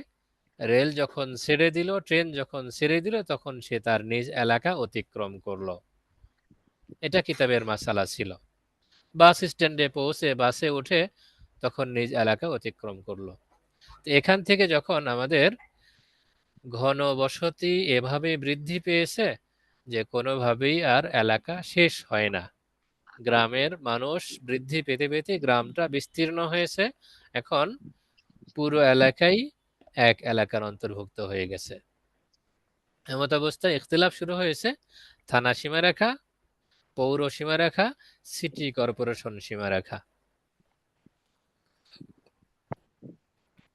রেল যখন ছেড়ে দিল, ট্রেন যখন ছেড়ে দিল, তখন সে তার নিজ এলাকা অতিক্রম করলো। এটা কিতাবের মাসালা ছিল। বাস স্ট্যান্ডে পৌঁছে বাসে উঠে তখন নিজ এলাকা অতিক্রম করলো। এখান থেকে যখন আমাদের ঘন বসতি এভাবে বৃদ্ধি পেয়েছে যে কোনোভাবেই আর এলাকা শেষ হয় না, গ্রামের মানুষ বৃদ্ধি পেতে পেতে গ্রামটা বিস্তীর্ণ হয়েছে, এখন পুরো এলাকাই এক এলাকার অন্তর্ভুক্ত হয়ে গেছে। এমত অবস্থায় ইখতিলাফ শুরু হয়েছে থানা সীমারেখা, পৌর সীমারেখা, সিটি কর্পোরেশন সীমারেখা।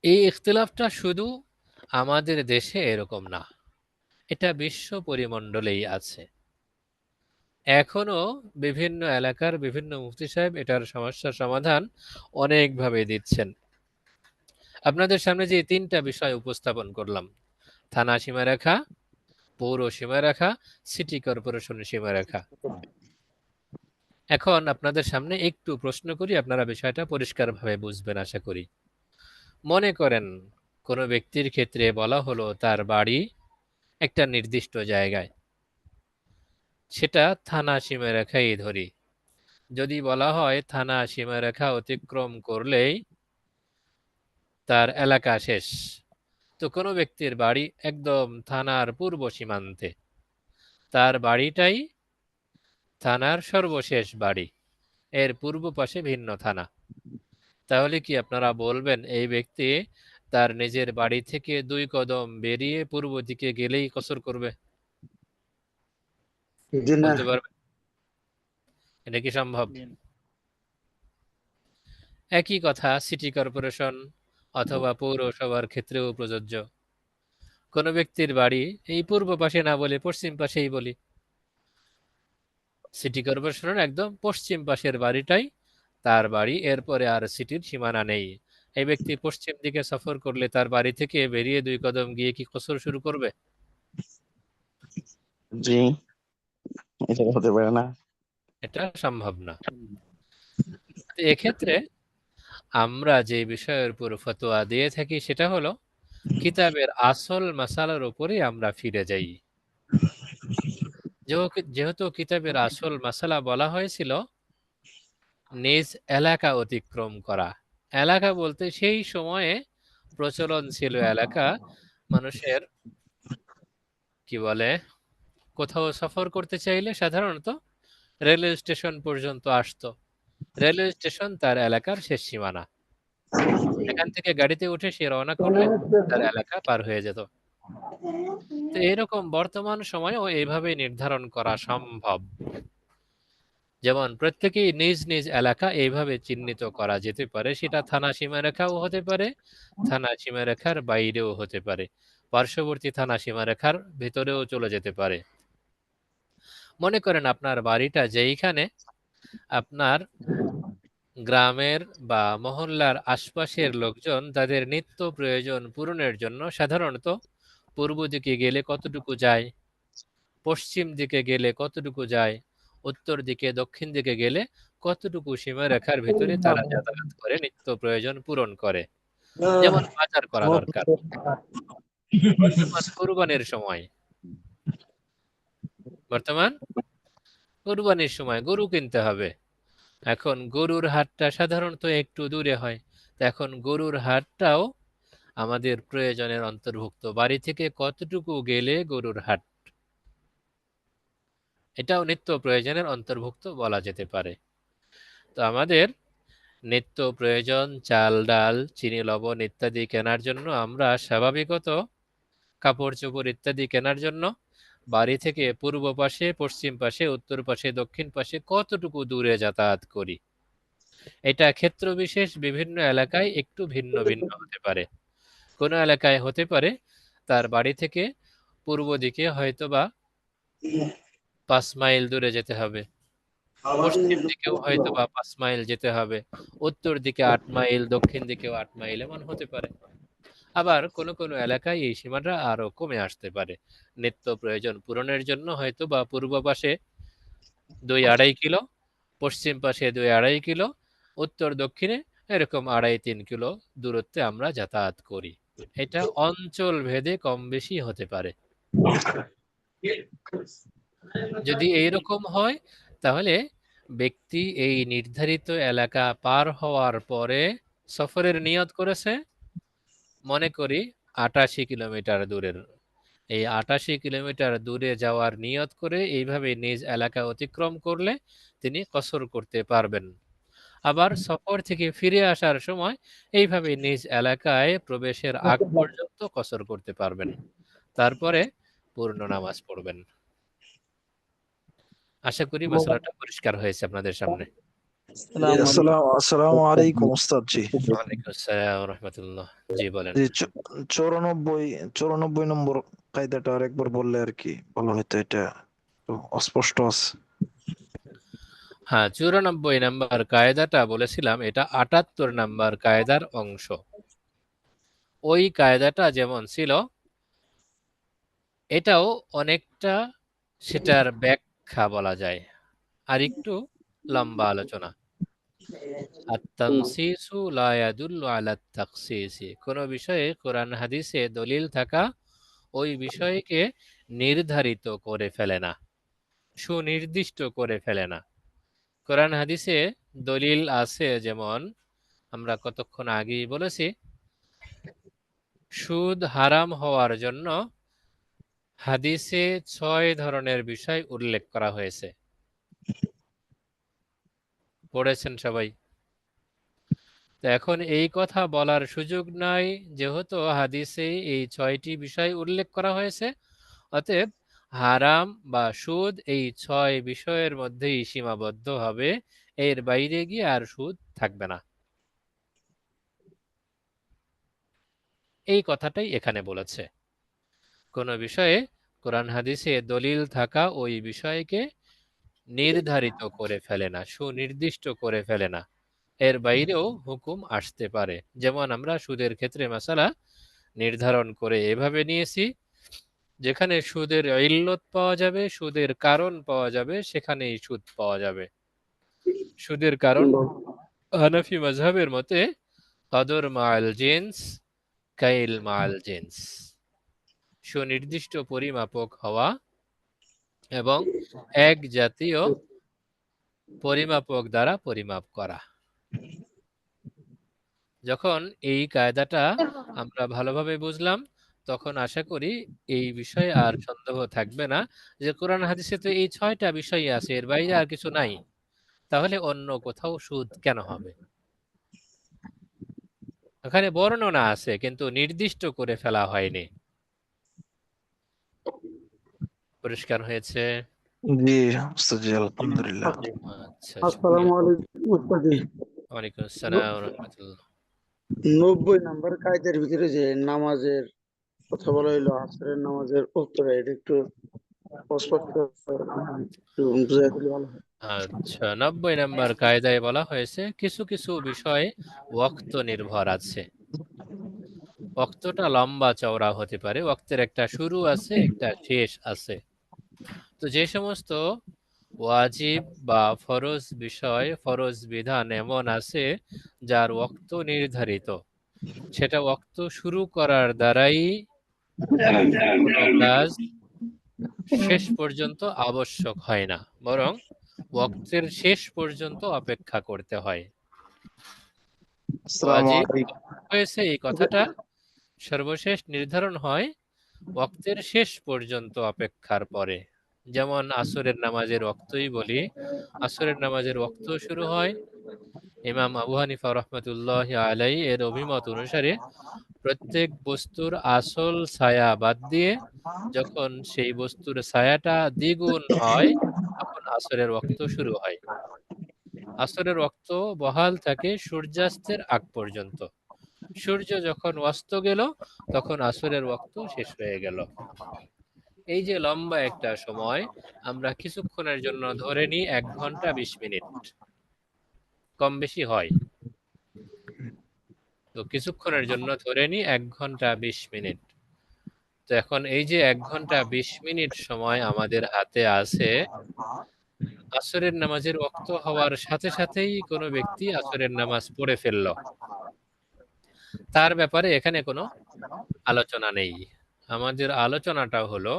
এই ইখতিলাফটা শুধু আমাদের দেশে এরকম না, এটা বিশ্ব পরিমণ্ডলেই আছে। এখনো বিভিন্ন এলাকার বিভিন্ন মুফতি সাহেব এটার সমস্যার সমাধান অনেকভাবে দিচ্ছেন। আপনাদের সামনে যে 3টা বিষয় উপস্থাপন করলাম, থানা সীমারেখা, পৌর সীমারেখা, সিটি কর্পোরেশন সীমারেখা, এখন আপনাদের সামনে একটু প্রশ্ন করি, আপনারা বিষয়টা পরিষ্কারভাবে বুঝবেন আশা করি। মনে করেন কোনো ব্যক্তির ক্ষেত্রে বলা হলো তার বাড়ি একটা নির্দিষ্ট জায়গায়, সেটা থানা সীমারেখাই ধরি। যদি বলা হয় থানা সীমারেখা অতিক্রম করলেই তার এলাকা শেষ, তো কোনো ব্যক্তির বাড়ি একদম থানার পূর্ব সীমান্তে, তার বাড়িটাই থানার সর্বশেষ বাড়ি, এর পূর্ব পাশে ভিন্ন থানা, তাহলে কি আপনারা বলবেন এই ব্যক্তি তার নিজের বাড়ি থেকে 2 কদম বেরিয়ে পূর্ব দিকে গেলেই কসর করবে? জি না। বলতে পারবেন এটা কি সম্ভব? একই কথা সিটি কর্পোরেশন অথবা পৌরসভার ক্ষেত্রেও প্রযোজ্য। কোনো ব্যক্তির বাড়ি এই পূর্ব পাশে না বলে পশ্চিম পাশেই বলি, সিটি কর্পোরেশনের একদম পশ্চিম পাশের বাড়িটাই তার বাড়ি, এরপরে আর সিটির সীমানা নেই। এই ব্যক্তি পশ্চিম দিকে সফর করলে তার বাড়ি থেকে বেরিয়ে 2 কদম গিয়ে কি কসর শুরু করবে? জি, এটা হতে পারে না। এটা সম্ভব না। তো এক্ষেত্রে আমরা যে বিষয়ের উপর ফতোয়া দিয়ে থাকি সেটা হলো কিতাবের আসল মাসালার উপরে আমরা ফিরে যাই। যেহেতু কিতাবের আসল মাসালা বলা হয়েছিল নিজ এলাকা অতিক্রম করা, এলাকা বলতে সেই সময়ে প্রচলন ছিল এলাকা, মানুষের কি বলে, কোথাও সফর করতে চাইলে সাধারণত রেলওয়ে স্টেশন পর্যন্ত আসতো, রেলওয়ে স্টেশন তার এলাকার শেষ সীমানা, এখান থেকে গাড়িতে উঠে সে রওনা করলে তার এলাকা পার হয়ে যেত। তো এরকম বর্তমান সময়েও এইভাবে নির্ধারণ করা সম্ভব, যেমন প্রত্যেকেই নিজ নিজ এলাকা এইভাবে চিহ্নিত করা যেতে পারে, সেটা থানা সীমারেখাও হতে পারে, থানা সীমারেখার বাইরেও হতে পারে, পার্শ্ববর্তী থানা সীমারেখার ভিতরেও চলে যেতে পারে। মনে করেন আপনার বাড়িটা যেইখানে, আপনার গ্রামের বা মহল্লার আশপাশের লোকজন তাদের নিত্য প্রয়োজন পূরণের জন্য সাধারণত পূর্ব দিকে গেলে কতটুকু যায়, পশ্চিম দিকে গেলে কতটুকু যায়, উত্তর দিকে দক্ষিণ দিকে গেলে কতটুকু সীমারেখার ভিতরে তারা যাতায়াত করে নিত্য প্রয়োজন পূরণ করে। যেমন বাজার করা দরকার, বর্তমান কুরবানির সময় গরু কিনতে হবে, এখন গরুর হাটটা সাধারণত একটু দূরে হয়, তো এখন গরুর হাটটাও আমাদের প্রয়োজনের অন্তর্ভুক্ত, বাড়ি থেকে কতটুকু গেলে গরুর হাট, এটাও নিত্য প্রয়োজনের অন্তর্ভুক্ত বলা যেতে পারে। তো আমাদের নিত্য প্রয়োজন চাল ডাল চিনি লবণ ইত্যাদি কেনার জন্য আমরা স্বাভাবিকত কাপড় চোপড় ইত্যাদি কেনার জন্য বাড়ি থেকে পূর্ব পাশে পশ্চিম পাশে উত্তর পাশে দক্ষিণ পাশে কতটুকু দূরে যাতায়াত করি, এটা ক্ষেত্র বিশেষ বিভিন্ন এলাকায় একটু ভিন্ন ভিন্ন হতে পারে। কোনো এলাকায় হতে পারে তার বাড়ি থেকে পূর্ব দিকে হয়তোবা 5 মাইল দূরে যেতে হবে, পশ্চিম দিকেও হয়তোবা 5 মাইল যেতে হবে, উত্তর দিকে 8 মাইল, দক্ষিণ দিকেও 8 মাইল, এমন হতে পারে। আবার কোনো কোনো এলাকায় এই সীমাটা আরো কমে আসতে পারে, নিত্য প্রয়োজন পূরণের জন্য হয়তো বা পূর্ব পাশে 2-2.5 কিলো, পশ্চিম পাশে 2-2.5 কিলো, উত্তর দক্ষিণে এরকম 2.5-3 কিলো দূরত্বে আমরা যাতায়াত করি। এটা অঞ্চল ভেদে কম বেশি হতে পারে। যদি এইরকম হয় তাহলে ব্যক্তি এই নির্ধারিত এলাকা পার হওয়ার পরে সফরের নিয়ত করেছে, মনে করি 88 কিলোমিটার দূরের, এই 88 কিলোমিটার দূরে যাওয়ার নিয়ত করে এইভাবে নিজ এলাকা অতিক্রম করলে তিনি কসর করতে পারবেন। আবার সফর থেকে ফিরে আসার সময় এইভাবে নিজ এলাকায় প্রবেশের আগ পর্যন্ত কসর করতে পারবেন, তারপরে পূর্ণ নামাজ পড়বেন। আশা করি মশলাটা পরিষ্কার হয়েছে আপনাদের সামনে। আসসালামু আলাইকুম ওস্তাদ জি। ওয়ালাইকুম আসসালাম ওয়া রাহমাতুল্লাহ। জি বলেন। জি 94 নম্বর কায়দাটা আরেকবার বললে আর কি ভালো হতো, এটা একটু অস্পষ্ট আছে। হ্যাঁ, 94 নাম্বার কায়দাটা বলেছিলাম, এটা 78 নাম্বার কায়দার অংশ। ওই কায়দাটা যেমন ছিল এটাও অনেকটা সেটার ব্যাখ্যা বলা যায়, আর একটু লম্বা আলোচনা। আত-তানসিসু লা ইয়াদুল্লু আলা আত-তাখসিসি। কোন বিষয়ে কোরআন হাদিসে দলিল থাকা ওই বিষয়কে নির্ধারিত করে ফেলে না, সুনির্দিষ্ট করে ফেলে না। কোরআন হাদিসে দলিল আছে, যেমন আমরা কতক্ষণ আগেই বলেছি, সুদ হারাম হওয়ার জন্য হাদিসে ৬ ধরনের বিষয় উল্লেখ করা হয়েছে। পড়েছেন সবাই? তো এখন এই কথা বলার সুযোগ নাই, যেহেতু হাদিসে এই ৬টি বিষয় উল্লেখ করা হয়েছে, অতএব হারাম বা সুদ এই ৬ বিষয়ের মধ্যেই সীমাবদ্ধ হবে, এর বাইরে গিয়ে আর সুদ থাকবে না। এই কথাটাই এখানে বলেছে। কোন বিষয়ে কোরআন হাদিসে দলিল থাকা ওই বিষয়কে নির্ধারিত করে ফেলে না, সুনির্দিষ্ট করে ফেলে না, এর বাইরেও হুকুম আসতে পারে। যেমন আমরা সুদের ক্ষেত্রে মাসালা নির্ধারণ করে এভাবে নিয়েছি, যেখানে সুদের ইল্লত পাওয়া যাবে, সুদের কারণ পাওয়া যাবে, সেখানেই সুদ পাওয়া যাবে। সুদের কারণ হানাফি মাযহাবের মতে কদর মাল জিন্স, কাইল মাল জিন্স, সুনির্দিষ্ট পরিমাপক হওয়া এবং এক জাতীয় পরিমাপক দ্বারা পরিমাপ করা। যখন এই কায়দাটা আমরা ভালোভাবে বুঝলাম, তখন আশা করি এই বিষয়ে আর সন্দেহ থাকবে না যে কোরআন হাদিসে তো এই ৬টা বিষয়ই আছে, এর বাইরে আর কিছু নাই, তাহলে অন্য কোথাও সুদ কেন হবে? ওখানে বর্ণনা আছে কিন্তু নির্দিষ্ট করে ফেলা হয়নি। পরিষ্কার হয়েছে? জি উস্তাদ জি, আলহামদুলিল্লাহ। আচ্ছা, আসসালামু আলাইকুম উস্তাদ জি। ওয়ালাইকুম আসসালাম ওয়া রাহমাতুল্লাহ। 90 নম্বর কায়দার ভিতরে যে নামাজের কথা বলা হইলো, আসরের নামাজের উত্তরে এটা একটু স্পষ্ট একটু বুঝাই দিলে ভালো হয়। আচ্ছা, 90 নম্বর কায়দায় বলা হয়েছে কিছু কিছু বিষয় ওয়াক্ত নির্ভর আছে। ওয়াক্তটা লম্বা চওড়া হতে পারে, ওয়াক্তের একটা শুরু আছে, একটা শেষ আছে। তো যে সমস্ত ওয়াজিব বা ফরজ বিষয়, ফরজ বিধান এমন আছে যার ওয়াক্ত নির্ধারিত, সেটা ওয়াক্ত শুরু করার দ্বারাই কোনো কাজ শেষ পর্যন্ত আবশ্যক হয় না, বরং ওয়াক্তের শেষ পর্যন্ত অপেক্ষা করতে হয়। আসসালামু ওয়াজিব আলাইকুম। হয়েছে এই কথাটা সর্বশেষ নির্ধারণ হয় ওয়াক্তের শেষ পর্যন্ত অপেক্ষার পরে। যেমন আসরের নামাজের ওয়াক্তই বলি, আসরের নামাজের ওয়াক্ত শুরু হয় ইমাম আবু হানিফা রহমতুল্লাহ আলাই এর অভিমত অনুসারে প্রত্যেক বস্তুর আসল ছায়া বাদ দিয়ে যখন সেই বস্তুর ছায়াটা দ্বিগুণ হয়, তখন আসরের ওয়াক্ত শুরু হয়। আসরের ওয়াক্ত বহাল থাকে সূর্যাস্তের আগ পর্যন্ত। সূর্য যখন অস্ত গেল, তখন আসরের ওয়াক্ত শেষ হয়ে গেল। এই যে লম্বা একটা সময়, আমরা কিছুক্ষণের জন্য ধরে নিই 1 ঘন্টা 20 মিনিট, কম বেশি হয়। তো কিছুক্ষণের জন্য ধরে নিই 1 ঘন্টা 20 মিনিট। তো এখন এই যে 1 ঘন্টা 20 মিনিট সময় আমাদের হাতে আছে, আসরের নামাজের ওয়াক্ত হওয়ার সাথে সাথেই কোনো ব্যক্তি আসরের নামাজ পড়ে ফেলল, তার ব্যাপারে এখানে কোনো আলোচনা নেই। আমাদের আলোচনাটা হলো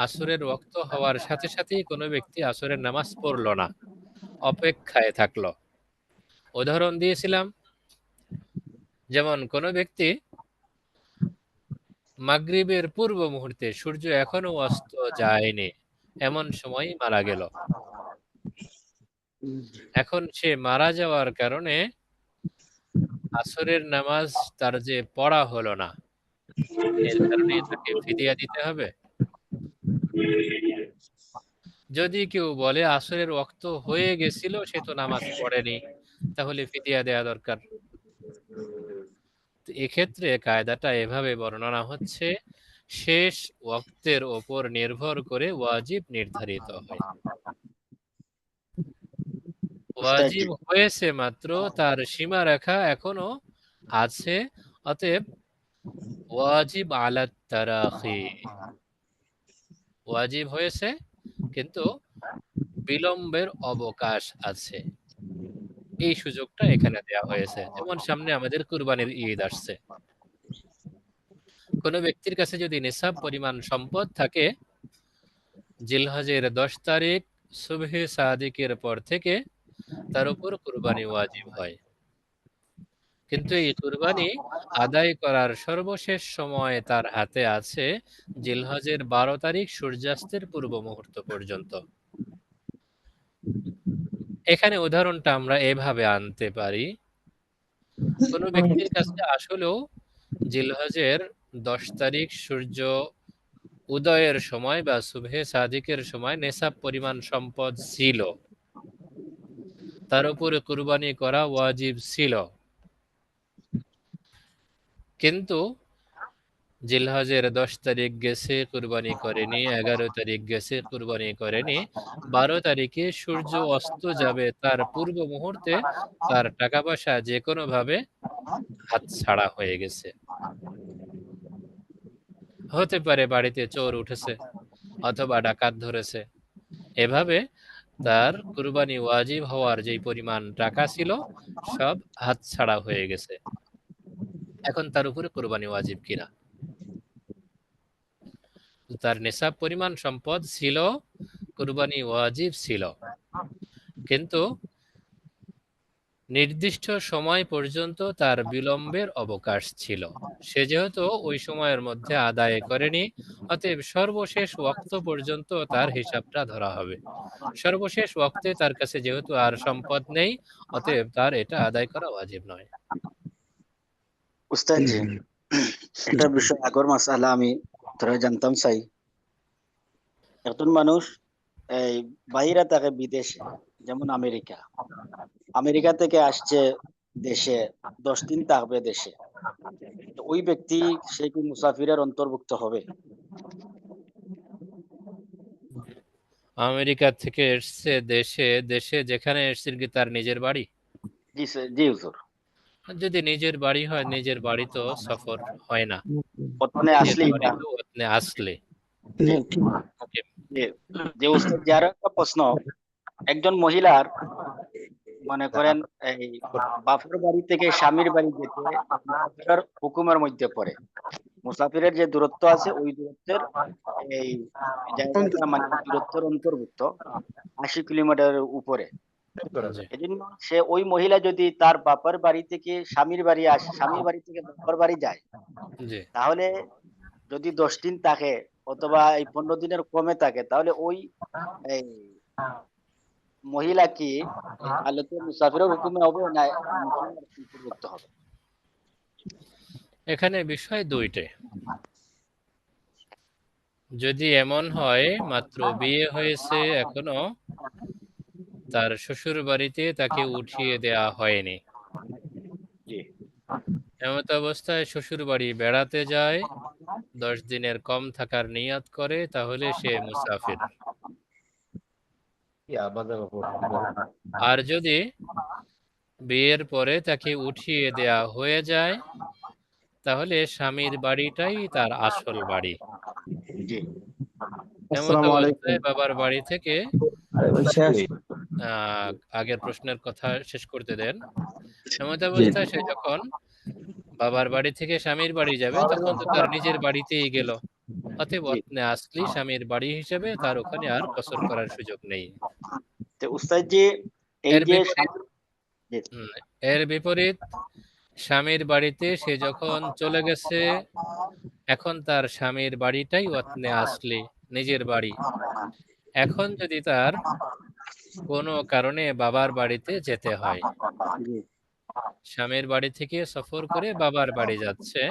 আসরের ওয়াক্ত হওয়ার সাথে সাথেই কোনো ব্যক্তি আসরের নামাজ পড়লো না, অপেক্ষায় থাকলো। উদাহরণ দিয়েছিলাম, যেমন কোনো ব্যক্তি মাগরিবের পূর্ব মুহূর্তে, সূর্য এখনো অস্ত যায়নি, এমন সময় মারা গেল। এখন সে মারা যাওয়ার কারণে আসরের নামাজ তার যে পড়া হলো না, এর কারণে তাকে ফিদিয়া দিতে হবে। যদি কেউ বলে আসরের ওয়াক্ত হয়ে গেছিল, সে তো নামাজ পড়েনি, তাহলে ফিদিয়া দেয়া দরকার। তো এক্ষেত্রে কায়দাটা এভাবে বর্ণনা হচ্ছে, শেষ ওয়াক্তের ওপর নির্ভর করে ওয়াজিব নির্ধারিত হয়। ওয়াজিব হয়েছে মাত্র, তার সীমারেখা এখনো আছে, অতএব ওয়াজিব আলাত তারাখি, ওয়াজিব হয়েছে কিন্তু বিলম্বের অবকাশ আছে। এই সুযোগটা এখানে দেওয়া হয়েছে। যেমন সামনে আমাদের কুরবানির ঈদ আসছে। কোনো ব্যক্তির কাছে যদি নিসাব পরিমাণ সম্পদ থাকে, জিলহজের 10 তারিখ সুবহে সাদিকের পর থেকে তার উপর কুরবানি ওয়াজিব হয়। কিন্তু এই কুরবানি আদায় করার সর্বশেষ সময় তার হাতে আছে জিলহজের 12 তারিখ সূর্যাস্তের পূর্ব মুহূর্ত পর্যন্ত। এখানে উদাহরণটা আমরা এভাবে আনতে পারি, কোনো ব্যক্তির কাছে আসলেও জিলহজের 10 তারিখ সূর্য উদয়ের সময় বা সুবহে সাদিকের সময় নেসাব পরিমাণ সম্পদ ছিল, তার উপরে কুরবানি করা ওয়াজিব ছিল, কিন্তু জিলহজের 10 তারিখ গেছে কুরবানি করেনি, 11 তারিখ গেছে কুরবানি করেনি, 12 তারিখে সূর্য অস্ত যাবে তার পূর্ব মুহূর্তে তার টাকা পয়সা যে কোনো ভাবে হাতছাড়া হয়ে গেছে। হতে পারে বাড়িতে চোর উঠেছে অথবা ডাকাত ধরেছে, এভাবে তার কুরবানি ওয়াজিব হওয়ার যে পরিমাণ টাকা ছিল সব হাতছাড়া হয়ে গেছে। এখন তার উপরে কুরবানি ওয়াজিব কিনা? তার নিসাব পরিমাণ সম্পদ ছিল, কুরবানি ওয়াজিব ছিল, কিন্তু নির্দিষ্ট সময় পর্যন্ত তার বিলম্বের অবকাশ ছিল। সে যেহেতু ওই সময়ের মধ্যে আদায় করেনি, অতএব সর্বশেষ ওয়াক্ত পর্যন্ত তার হিসাবটা ধরা হবে। সর্বশেষ ওয়াক্তে তার কাছে যেহেতু আর সম্পদ নেই, অতএব তার এটা আদায় করা ওয়াজিব নয়। উস্তাদ জি, একটা বিষয় আগর মাসালা আমি তোরা জানতাম চাই। একজন মানুষ এই বাইরে থাকে বিদেশে, যেমন আমেরিকা। আমেরিকা থেকে আসছে দেশে, 10 দিন থাকবে দেশে। তো ওই ব্যক্তি সে কি মুসাফিরের অন্তর্ভুক্ত হবে? আমেরিকা থেকে এসছে দেশে, দেশে যেখানে এসছে কি তার নিজের বাড়ি? জি জি হুজুর। যদি নিজের বাড়ি হয়, নিজের বাড়ি তো সফর হয় না, ওখানে নিজের আসলেই বাড়ি তো ওখানে আসলে। ওকে, যে উস্তাদ জি, আরো একটা প্রশ্ন। একজন মহিলার মনে করেন এই বাপের বাড়ি থেকে স্বামীর বাড়ি যেতে মুসাফিরের হুকুমের মধ্যে পড়ে। মুসাফিরের যে দূরত্ব আছে ওই দূরত্বের এই জায়গাটা মানে দূরত্বের অন্তর্ভুক্ত 80 কিলোমিটারের উপরে। জি। এজন্য সে ওই মহিলা যদি তার বাপের বাড়ি থেকে স্বামীর বাড়ি আসে, স্বামীর বাড়ি থেকে বাপের বাড়ি যায়, জি। তাহলে যদি 10 দিন থাকে অথবা এই 15 দিনের কমে থাকে, তাহলে ওই এই মহিলা কি আলোতে মুসাফিরের হুকুমে হবে না মুসলিমের অন্তর্ভুক্ত হবে? এখানে বিষয় দুইটে। যদি এমন হয় মাত্র বিয়ে হয়েছে, এখনো তার শ্বশুর বাড়িতে তাকে উঠিয়ে দেয়া হয়নি, জি এমত অবস্থায় শ্বশুর বাড়ি বেড়াতে যায়, 10 দিনের কম থাকার নিয়ত করে, তাহলে সে মুসাফির। আর যদি বিয়ের পরে তাকে উঠিয়ে দেয়া হয়ে যায়, তাহলে স্বামীর বাড়িটাই তার আসল বাড়ি। জি এমত আসসালামু আলাইকুম। অবস্থায় বাবার বাড়ি থেকে শেষ। আগের প্রশ্নের কথা শেষ করতে দেন। এমত জি। অবস্থায় সে যখন বাবার বাড়ি থেকে স্বামীর বাড়ি যাবে, তখন তো তার নিজের বাড়িতেই গেল, অতএব জি। ওতনে আসলি স্বামীর বাড়ি হিসেবে তার ওখানে আর কসর করার সুযোগ নেই। তো উস্তাদ জি, এই এর যে বিপরীত এর বিপরীত স্বামীর বাড়িতে সে যখন চলে গেছে, এখন তার স্বামীর বাড়িটাই ওতনে আসলি, নিজের বাড়ি। এখন যদি তার কোনো কারণে বাবার বাড়িতে যেতে হয়, জি স্বামীর বাড়ি থেকে সফর করে বাবার বাড়ি যাচ্ছে,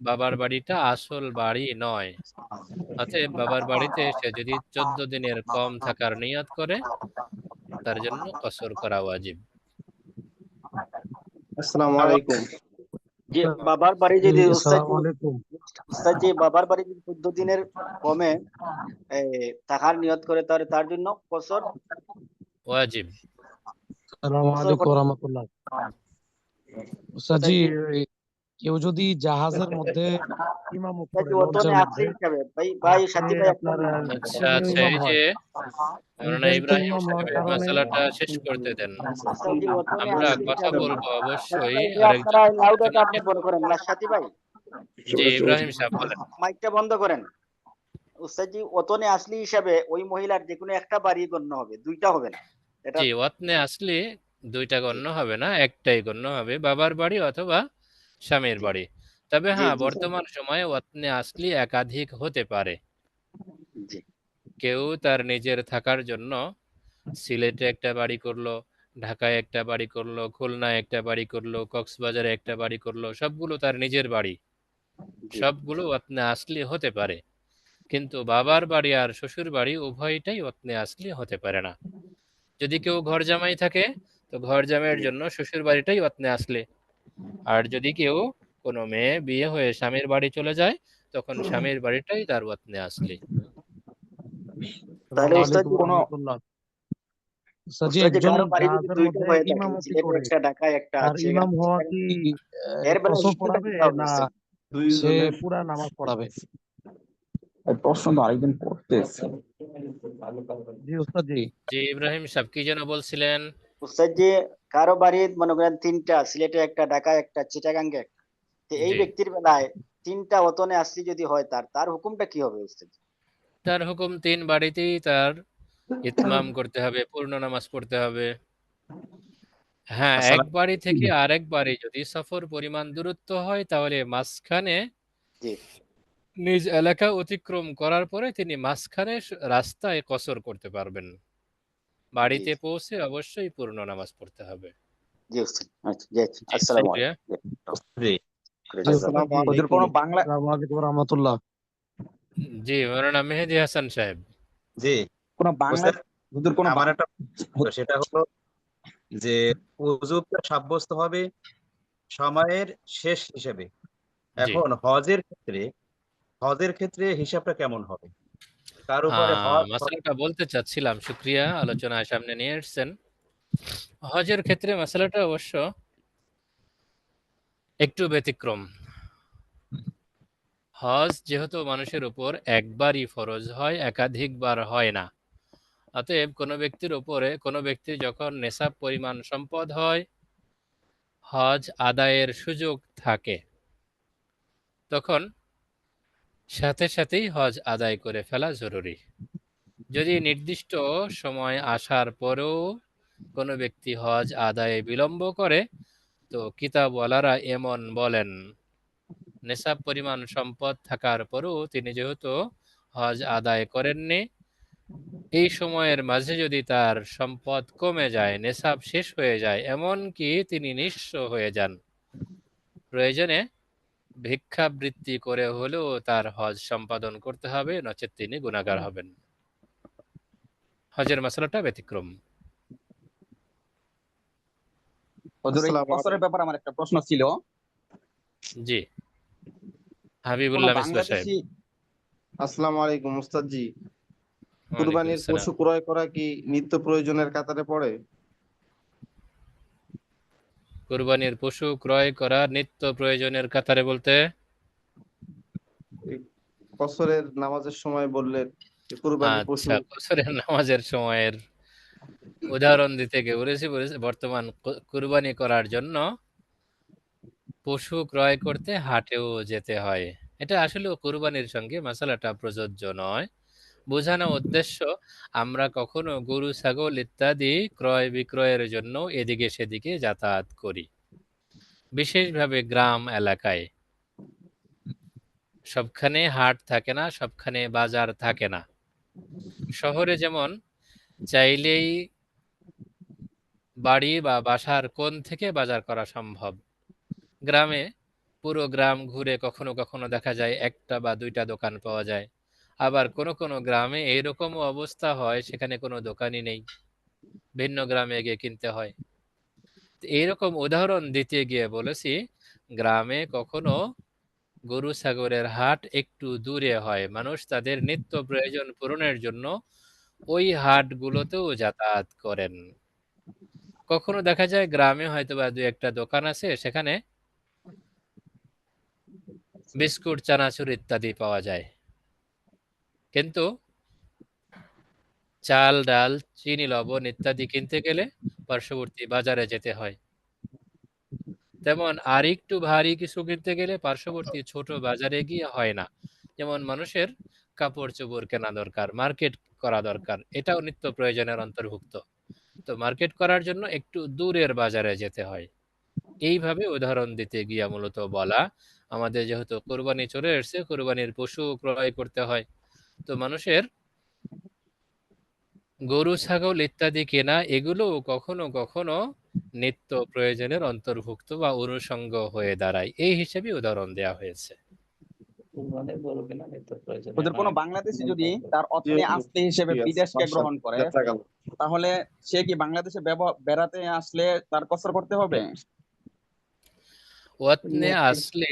বাবার বাড়িটা আসল বাড়ি নয়, অতএব বাবার বাড়িতে সে যদি 14 দিনের কম থাকার নিয়ত করে, তার জন্য কসর করা ওয়াজিব। আসসালামু আলাইকুম। জি, বাবার বাড়ি যদি আসসালামু আলাইকুম। উস্তাদ জি বাবার বাড়ি যদি 14 দিনের কমে থাকার নিয়ত করে, তাহলে তার জন্য কসর ওয়াজিব। আসসালামু আলাইকুম ওয়া রাহমাতুল্লাহ। উস্তাদ জি, কেউ যদি জাহাজের মধ্যে ইমামত করে উস্তাদ জি লঞ্চের অতনে মধ্যে আসলি হিসাবে ভাই সে সাথী ভাই একটা আপনার মিনিট আচ্ছা একজন আচ্ছা, ইমাম এই হয় যে এই মৌলানা জ্যেষ্ঠ ইব্রাহিম ইমাম হওয়ার সাহেব কারণে মাসালাটা শেষ করতে দেন। উস্তাদ জি অতনে আমরা আসলি কথা হিসাবে বলবো সাথী অবশ্যই ভাই আপনারা আরেকজন লাউডটা আপনি আলোচনাকে। বন্ধ করেন না সাথী ভাই জি ইব্রাহিম সাহেব বলেন। মাইকটা বন্ধ করেন। উস্তাদ জি অতনে আসলি হিসাবে ওই মহিলার যে কোনো একটা বাড়ি গণ্য হবে, দুইটা হবে না। এটা জি, ওয়াতনে আসলে দুইটা জি গণ্য হবে না, একটাই গণ্য হবে, বাবার বাড়ি অথবা স্বামীর জি বাড়ি। তবে জি হ্যাঁ, জি বর্তমান সময়ে ওয়াতনে আসলি একাধিক হতে পারে। জি কেউ তার নিজের থাকার জন্য সিলেটে একটা বাড়ি করলো, ঢাকায় একটা বাড়ি করলো, খুলনায় একটা বাড়ি করলো, কক্সবাজারে একটা বাড়ি করলো, সবগুলো তার নিজের বাড়ি। জি সবগুলো ওয়াতনে আসলি হতে পারে, কিন্তু বাবার বাড়ি আর শ্বশুর বাড়ি উভয়টাই ওয়াতনে আসলি হতে পারে না। যদি কেউ ঘর জামাই থাকে, তো ঘর জামাইয়ের জি জন্য শ্বশুর বাড়িটাই ওয়াতনে আসলে। আর যদি কেউ কোনো মেয়ে বিয়ে হয়ে স্বামীর বাড়ি চলে যায়, তখন স্বামীর বাড়িটাই তার ওয়াতনে আসলি। তাহলে আসসালামু উস্তাদ আলাইকুম জি রহমতুল্লাহ। জি উস্তাদ জি একজন কারো বাড়ি যদি জাহাজের দুইটা মধ্যে হয়ে থাকে, ইমামতি সিলেটে করে একটা ঢাকায় একটা তার আছে, ইমাম হওয়া সেখানে কি এর বেলা ফজর ভিত্তিটা পড়াবে কি হবে না উস্তাদ? সে পুরা নামাজ পড়াবে? প্রশ্ন তো আরেকজন করতেছে। জি উস্তাদ জি। জি ইব্রাহিম সাহেব কি যেন বলছিলেন? উস্তাদ জি কারো বাড়ি মনে করেন তিনটা, সিলেটে একটা, ঢাকায় একটা, চিটাগাঙ্গে একটা। তো এই জি, ব্যক্তির বেলায় তিনটা অতনে আসলি যদি হয়, তার হুকুমটা কি হবে উস্তাদ? তার হুকুম তিন বাড়িতেই তার ইতমাম করতে হবে, পূর্ণ নামাজ পড়তে হবে। হ্যাঁ, এক আসসালাম। বাড়ি থেকে আরেক বাড়ি যদি সফর পরিমাণ দূরত্ব হয়, তাহলে মাঝখানে জি নিজ এলাকা অতিক্রম করার পরে তিনি মাঝখানে রাস্তায় কসর করতে পারবেন। জি বাড়িতে পৌঁছে অবশ্যই পূর্ণ নামাজ পড়তে হবে। জি উস্তাদ। আচ্ছা জি আচ্ছা। জি, আসসালামু শুক্রিয়া। আলাইকুম। জি জি উস্তাদ আসসালামু জি। হুজুর কোন বাংলা আসসালামু আলাইকুম রহমতুল্লাহ। জি, মৌলানা মেহেদী হাসান সাহেব। জি কোন বাংলা বুঝলেন। হুজুর কোন আমার একটা প্রশ্ন, সেটা হলো যে উযুটা সাব্যস্ত হবে সময়ের শেষ হিসেবে। জি, এখন হজের ক্ষেত্রে হিসাবটা কেমন হবে? তার উপরে হজ মাসালাটা বলতে চাচ্ছিলাম, শুক্রিয়া আলোচনায় সামনে নিয়ে এসেছেন। হজের ক্ষেত্রে মাসালাটা অবশ্য একটু ব্যতিক্রম। হজ যেহেতু মানুষের উপর একবারই ফরজ হয়, একাধিকবার হয় না। অতএব কোনো ব্যক্তির যখন নেশাব পরিমাণ সম্পদ হয়, হজ আদায়ের সুযোগ থাকে, তখন সাথে সাথেই হজ আদায় করে ফেলা জরুরি। যদি নির্দিষ্ট সময় আসার পরেও কোনো ব্যক্তি হজ আদায়ে বিলম্ব করে, তো কিতাবওয়ালারা এমন বলেন, নেশাব পরিমাণ সম্পদ থাকার পরেও তিনি যেহেতু হজ আদায় করেননি, এই সময়ের মাঝে যদি তার সম্পদ কমে যায়, নেশাব শেষ হয়ে যায়, এমনকি তিনি নিঃস্ব হয়ে যান, প্রয়োজনে ভিক্ষাবৃত্তি করে হলেও তার হজ সম্পাদন করতে হবে, নচেৎ তিনি গুনাহগার হবেন। হজের মাসালাটা ব্যতিক্রম। হুজুর এই আসসালামু কসরের ব্যাপারে আমার একটা প্রশ্ন ছিল। জি, কোন হাবিবুল্লাহ মিসবা সাহেব। বাংলাদেশি আসসালামু আলাইকুম উস্তাদ জি, ওয়ালাইকুম কুরবানির সালাম। পশু ক্রয় করা কি নিত্য প্রয়োজনের কাতারে পড়ে? কুরবানির পশু ক্রয় করা নিত্য প্রয়োজনের কাতারে বলতে? এই কসরের নামাজের সময় বললেন যে কুরবানির পশু। আচ্ছা, বছরের নামাজের সময়ের উদাহরণ দিতে গিয়ে বলেছি বর্তমান কুরবানি করার জন্য পশু ক্রয় করতে হাটেও যেতে হয়। এটা আসলে কুরবানির সঙ্গে মাসালাটা প্রযোজ্য নয়। বোঝানো উদ্দেশ্য, আমরা কখনো গরু ছাগল ইত্যাদি ক্রয় বিক্রয়ের জন্য এদিকে সেদিকে যাতায়াত করি, বিশেষভাবে গ্রাম এলাকায়। সবখানে হাট থাকে না, সবখানে বাজার থাকে না। শহরে যেমন চাইলেই বাড়ি বা বাসার কোণ থেকে বাজার করা সম্ভব, গ্রামে পুরো গ্রাম ঘুরে কখনো কখনো দেখা যায় একটা বা দুইটা দোকান পাওয়া যায়। আবার কোনো কোনো গ্রামে এইরকমও অবস্থা হয়, সেখানে কোনো দোকানই নেই, ভিন্ন গ্রামে গিয়ে কিনতে হয়। তো এইরকম উদাহরণ দিতে গিয়ে বলেছি, গ্রামে কখনো গরু ছাগলের হাট একটু দূরে হয়, মানুষ তাদের নিত্য প্রয়োজন পূরণের জন্য ওই হাটগুলোতেও যাতায়াত করেন। কখনো দেখা যায় গ্রামে হয়তো বা দু একটা দোকান আছে, সেখানে বিস্কুট, চানাচুর ইত্যাদি পাওয়া যায়। কিন্তু চাল, ডাল, চিনি, লবণ ইত্যাদি কিনতে গেলে পার্শ্ববর্তী বাজারে যেতে হয়। তেমন আরেকটু ভারী কিছু কিনতে গেলে পার্শ্ববর্তী ছোট বাজারে গিয়ে হয় না। যেমন মানুষের কাপড়-চোপড় কেনা দরকার, মার্কেট করা দরকার। এটাও নিত্য প্রয়োজনের অন্তর্ভুক্ত। তো মার্কেট করার জন্য একটু দূরের বাজারে যেতে হয়। এইভাবে উদাহরণ দিতে গিয়া মূলত বলা, আমাদের যেহেতু কোরবানি চলে এসছে, কোরবানির পশু ক্রয় করতে হয়। তো মানুষের গরু, ছাগল ইত্যাদি কেনা এগুলোও কখনো কখনো নিত্য প্রয়োজনের অন্তর্ভুক্ত বা অনুষঙ্গ হয়ে দাঁড়ায়। এই হিসেবে উদাহরণ দেয়া হয়েছে। কুরবানির গরু কেনা নিত্য প্রয়োজনীয় ওদের কোনো নয়। বাংলাদেশি যদি তার অর্থে আসলে হিসেবে বিদেশকে গ্রহণ করে, তাহলে সে কি বাংলাদেশে বেড়াতে আসলে তার কসর করতে হবে? ওয়াতনে আসলে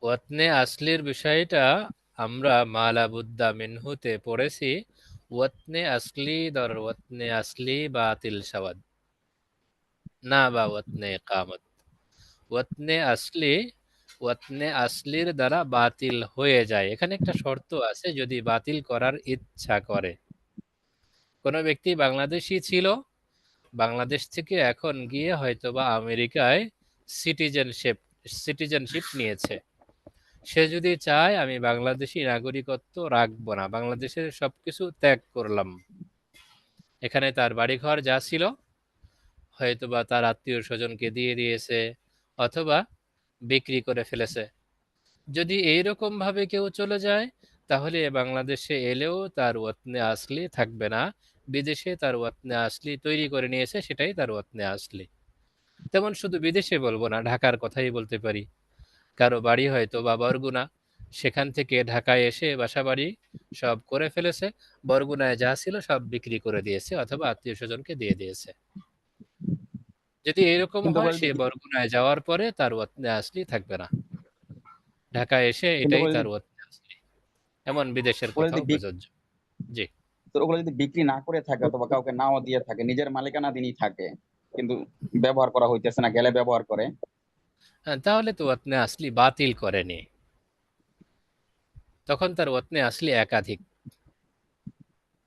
ওয়াতনে আসলির বিষয়টা আমরা মালা বুদ্দা মিনহুতে পড়েছি। ওয়াতনে আসলি দর ওয়াতনে আসলি বাতিল শাওয়াদ না বা ওয়াতনে ইকামত। ওয়াতনে আসলির দ্বারা বাতিল হয়ে যায়। এখানে একটা শর্ত আছে, যদি বাতিল করার ইচ্ছা করে। কোনো ব্যক্তি বাংলাদেশী ছিল, বাংলাদেশ থেকে এখন গিয়ে হয়তোবা আমেরিকায় সিটিজেনশিপ নিয়েছে। সে যদি চায় আমি বাংলাদেশী নাগরিকত্ব রাখবো না, বাংলাদেশের সবকিছু ত্যাগ করলাম, এখানে তার বাড়িঘর যা ছিল হয়তোবা তার আত্মীয় স্বজনকে দিয়ে দিয়েছে অথবা বিক্রি করে ফেলেছে। যদি এইরকম ভাবে কেউ চলে যায়, তাহলে বাংলাদেশে এলেও তার ওয়াতনে আসলি থাকবে না। বিদেশে তার ওয়াতনে আসলি তৈরি করে নিয়েছে, সেটাই তার ওয়াতনে আসলি। তেমন শুধু বিদেশে বলবো না, ঢাকার কথাই বলতে পারি। কারো বাড়ি হয়তো বা বরগুনা, সেখান থেকে ঢাকায় এসে বাসা বাড়ি সব করে ফেলেছে, বরগুনায় যা ছিল সব বিক্রি করে দিয়েছে অথবা আত্মীয় স্বজনকে দিয়ে দিয়েছে। যদি এরকম কিন্তু হয়, বলে সে যদি বরগুনায় যাওয়ার পরে তার ওয়াতনে আসলি থাকবে না, ঢাকায় এসে কিন্তু এটাই বলে তার যদি ওয়াতনে আসলি। এমন বিদেশের ওগুলো কথাও যদি প্রযোজ্য। জি। তো ওগুলো যদি বিক্রি না করে থাকে অথবা কাউকে নাও দিয়ে থাকে, নিজের মালিকানাধীনই থাকে, কিন্তু ব্যবহার করা হইতেছে না, গেলে ব্যবহার করে, হ্যাঁ, তাহলে তো ওয়াতনে আসলি বাতিল করেনি, তখন তার ওয়াতনে আসলি একাধিক।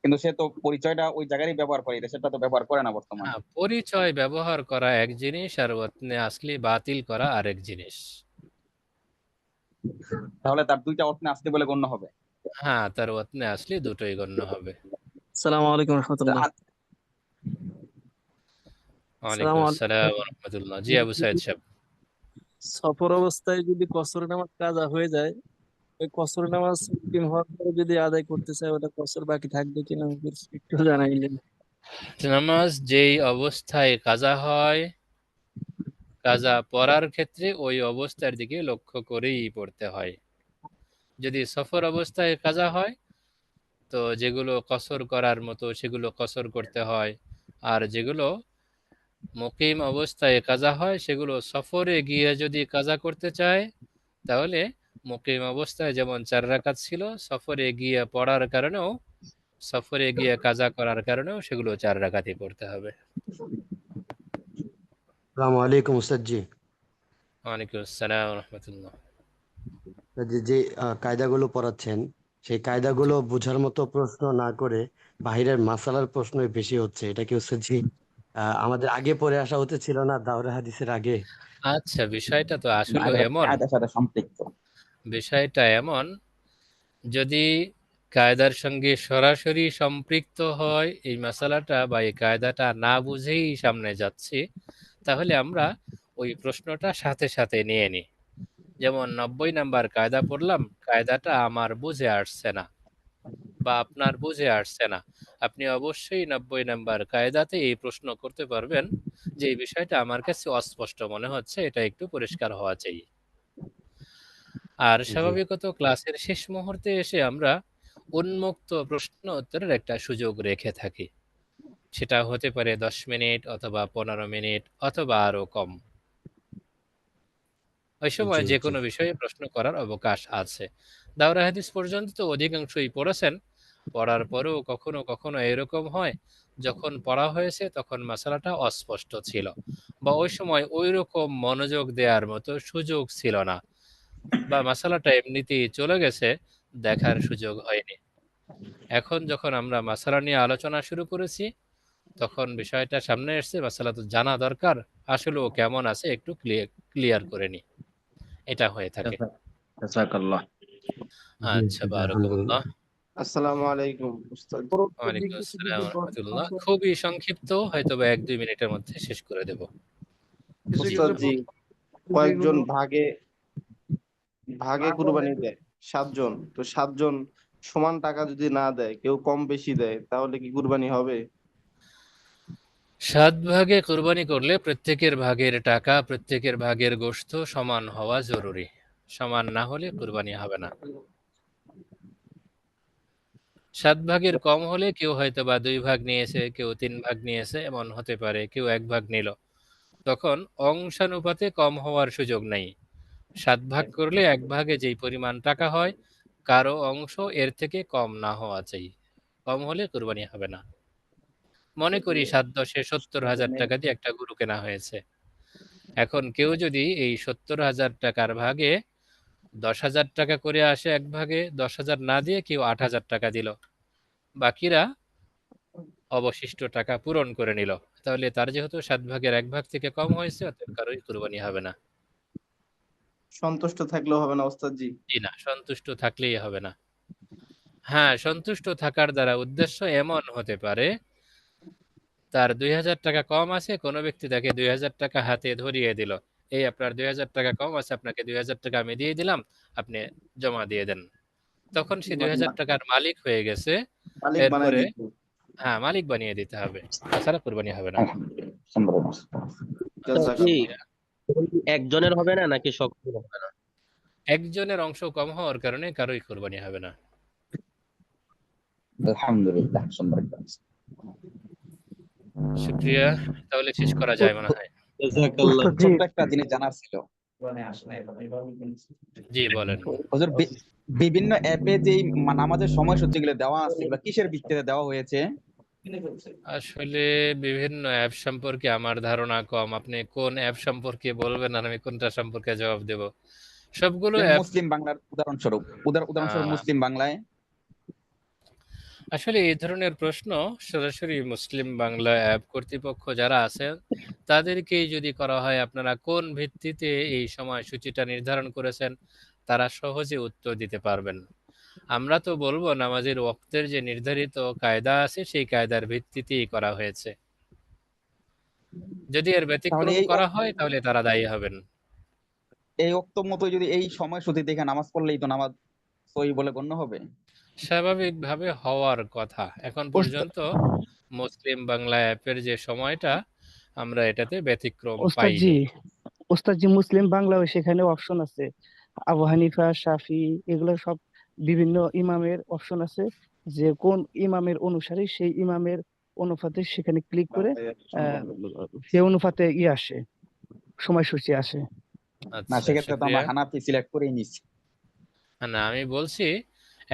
কিন্তু সে তো পরিচয়টা ওই জায়গায় ব্যবহার করে, সেটা তো ব্যবহার করে না বর্তমানে। হ্যাঁ, পরিচয় ব্যবহার করা এক জিনিস আর ওয়াতনে আসলি বাতিল করা আরেক জিনিস। তাহলে তার দুইটা অর্থ আসতে বলে গণ্য হবে। হ্যাঁ, তার ওয়াতনে আসলি দুটোই গণ্য হবে। আসসালামু আলাইকুম রহমতুল্লাহ। ওয়ালাইকুম আসসালাম ওয়া রাহমাতুল্লাহ। জি আবু সাইদ সাহেব। সফর অবস্থায় যদি কসর নামাজ কাজা হয়ে যায়, ওই কসর নামাজ মুকিম হওয়ার পরে যদি আদায় করতে চায়, ওটা কসর বাকি থাকবে কিনা একটু জানাইলেন। নামাজ যেই অবস্থায় কাজা হয়, কাজা পড়ার ক্ষেত্রে ওই অবস্থার দিকে লক্ষ্য করেই পড়তে হয়। যদি সফর অবস্থায় কাজা হয়, তো যেগুলো কসর করার মতো সেগুলো কসর করতে হয়, আর যেগুলো মুকিম অবস্থায় কাজা হয় সেগুলো সফরে গিয়ে যদি কাজা করতে চায়, তাহলে মুকিম অবস্থায় যেমন 4 রাকাত ছিল, সফরে গিয়ে কাজা করার কারণেও সেগুলো 4 রাকাতই পড়তে হবে। আসসালামু আলাইকুম উস্তাদ জি। ওয়ালাইকুম আসসালাম ওয়া রাহমাতুল্লাহ। যে যে কায়দাগুলো পড়াচ্ছেন, সেই কায়দাগুলো বোঝার মতো প্রশ্ন না করে বাহিরের মাসালার প্রশ্নই বেশি হচ্ছে, এটা কি উস্তাদ জি আমাদের আগে পড়ে আসা উচিত ছিল না দাওরা হাদিসের আগে? আচ্ছা, বিষয়টা তো আসলে এগুলো এমন, কায়দার সাথে সম্পৃক্ত। বিষয়টা এমন, যদি কায়দার সঙ্গে সরাসরি সম্পৃক্ত হয় এই মাসালাটা বা এই কায়দাটা না বুঝেই সামনে যাচ্ছি, তাহলে আমরা ওই প্রশ্নটা সাথে সাথে নিয়ে নিই। যেমন 90 নাম্বার কায়দা পড়লাম, কায়দাটা আমার বুঝে আসছে না বা আপনার বুঝে আসছে না, আপনি অবশ্যই 90 নাম্বার কায়দাতে এই প্রশ্ন করতে পারবেন যে এই বিষয়টা আমার কাছে অস্পষ্ট মনে হচ্ছে, এটা একটু পরিষ্কার হওয়া চাই। আর জি স্বাভাবিকত ক্লাসের শেষ মুহূর্তে এসে আমরা উন্মুক্ত প্রশ্ন উত্তরের একটা সুযোগ রেখে থাকি। সেটা হতে পারে 10 মিনিট অথবা 15 মিনিট অথবা আরো কম। ওই সময় জি যে জি কোনো বিষয়ে প্রশ্ন করার অবকাশ আছে। দাওরা হাদিস পর্যন্ত তো অধিকাংশই পড়েছেন, পড়ার পরেও কখনো কখনো এরকম হয় যখন পড়া হয়েছে তখন মাসালাটা অস্পষ্ট ছিল, বা ওই সময় ওই রকম মনোযোগ দেওয়ার মতো সুযোগ ছিল না, বা মাসালাটা এমনিতেই চলে গেছে, দেখার সুযোগ হয়নি। এখন যখন আমরা মাসালা নিয়ে আলোচনা শুরু করেছি, তখন বিষয়টা সামনে এসছে, মাসালা তো জানা দরকার, আসলেও কেমন আছে একটু ক্লিয়ার করে নি, এটা হয়ে থাকে। জাযাকাল্লাহ। আচ্ছা, বারাকাল্লাহ। আসসালামু আলাইকুম উস্তাদ। ওয়ালাইকুম আসসালাম ওয়া রাহমাতুল্লাহ। খুবই সংক্ষিপ্ত, হয়তো বা 1-2 মিনিটের মধ্যে শেষ করে দেব। উস্তাদ জি, কয়েকজন ভাগে ভাগে কুরবানি দেয় 7 জন, তো 7 জন সমান টাকা যদি না দেয়, কেউ কম বেশি দেয়, তাহলে কি কুরবানি হবে? 7 ভাগে কোরবানি করলে প্রত্যেকের ভাগের টাকা, প্রত্যেকের ভাগের গোশত সমান হওয়া জরুরি। সমান না হলে কোরবানি হবে না। 7 ভাগের কম হলে কেউ হয়তো বা 2 ভাগ নিয়েছে, কেউ 3 ভাগ নিয়েছে, এমন হতে পারে, কেউ 1 ভাগ নিল। তখন অংশানুপাতে কম হওয়ার সুযোগ নেই। 7 ভাগ করলে 1 ভাগে যেই পরিমাণ টাকা হয়, কারো অংশ এর থেকে কম না হওয়া চাই। কম হলে কোরবানি হবে না। মনে করি 7-10-এ 70,000 টাকা দিয়ে একটা গরু কেনা হয়েছে। এখন কেউ যদি এই 70,000 টাকার ভাগে 10,000 টাকা করে আসে, এক ভাগে 10,000 না দিয়ে কেউ 8,000 টাকা দিল, বাকিরা অবশিষ্ট টাকা পূরণ করে নিল, তাহলে তার যেহেতু 7 ভাগের 1 ভাগ থেকে কম হয়েছে, অতএব কারোই কুরবানি হবে না। সন্তুষ্ট থাকলেও হবে না উস্তাদ জি? জি না, সন্তুষ্ট থাকলেই হবে না। হ্যাঁ, সন্তুষ্ট থাকার দ্বারা উদ্দেশ্য এমন হতে পারে, তার 2,000 টাকা কম আছে, কোনো ব্যক্তি তাকে 2,000 টাকা হাতে ধরিয়ে দিল, এই আপনার 2,000 টাকা কম আছে, আপনাকে 2,000 টাকা আমি দিয়ে দিলাম, আপনি জমা দিয়ে দেন। তখন সে 2,000 টাকার মালিক হয়ে গেছে। মালিক বানাই এরপরে দিত। হ্যাঁ, মালিক বানিয়ে দিতে হবে, তাছাড়া কোরবানি হবে না। জাযাকাল্লাহ। একজনের হবে না নাকি সকলের হবে না? একজনের অংশ কম হওয়ার কারণে কারোই কোরবানি হবে না। আলহামদুলিল্লাহ। শুকরিয়া, তাহলে শেষ করা যায় মনে হয়। জাযাকাল্লাহ। উস্তাদ জি, ছোট্ট একটা জিনিস জানার ছিল। জি বলেন। হুজুর, বিভিন্ন অ্যাপে যেই নামাজের সময়সূচিগুলো দেওয়া আছে, এগুলো কিসের ভিত্তিতে দেওয়া হয়েছে? আসলে বিভিন্ন অ্যাপ সম্পর্কে আমার ধারণা কম। আপনি কোন অ্যাপ সম্পর্কে বলবেন আর আমি কোনটা সম্পর্কে জবাব দেব? সবগুলো যেমন অ্যাপ মুসলিম বাংলার উদাহরণস্বরূপ, উদাহরণস্বরূপ মুসলিম বাংলায়। আসলে এই ধরনের প্রশ্ন সরাসরি মুসলিম বাংলা অ্যাপ কর্তৃপক্ষ যারা আছেন তাদেরকেই যদি করা হয়, আপনারা কোন ভিত্তিতে এই সময়সূচিটা নির্ধারণ করেছেন, তারা সহজে উত্তর দিতে পারবেন। আমরা তো বলবো নামাজের ওয়াক্তের যে নির্ধারিত কায়দা আছে সেই কায়দার ভিত্তিতেই করা হয়েছে। যদি এর তাহলে ব্যতিক্রম করা হয় তাহলে তারা দায়ী হবেন। এই ওক্ত মতো যদি এই সময়সূচি দেখে নামাজ পড়লেই তো নামাজ সহি বলে গণ্য হবে? স্বাভাবিকভাবে হওয়ার কথা। এখন পর্যন্ত মুসলিম বাংলা অ্যাপের যে সময়টা, আমরা এটাতে ব্যতিক্রম ওস্তাদ জি, পাইনি। ওস্তাদ জি, মুসলিম বাংলাও সেখানে অপশন আছে। আবু হানিফা, শাফি, এগুলো সব বিভিন্ন ইমামের অপশন আছে, যে কোন ইমামের অনুসারী সেই ইমামের অনুপাতে সেখানে ক্লিক করে সে অনুপাতে আসে, সময়সূচি আসে। না, আচ্ছা, সেক্ষেত্রে তো আমরা শুকরিয়া। হানাফি সিলেক্ট করেই নিচ্ছি। না, আমি বলছি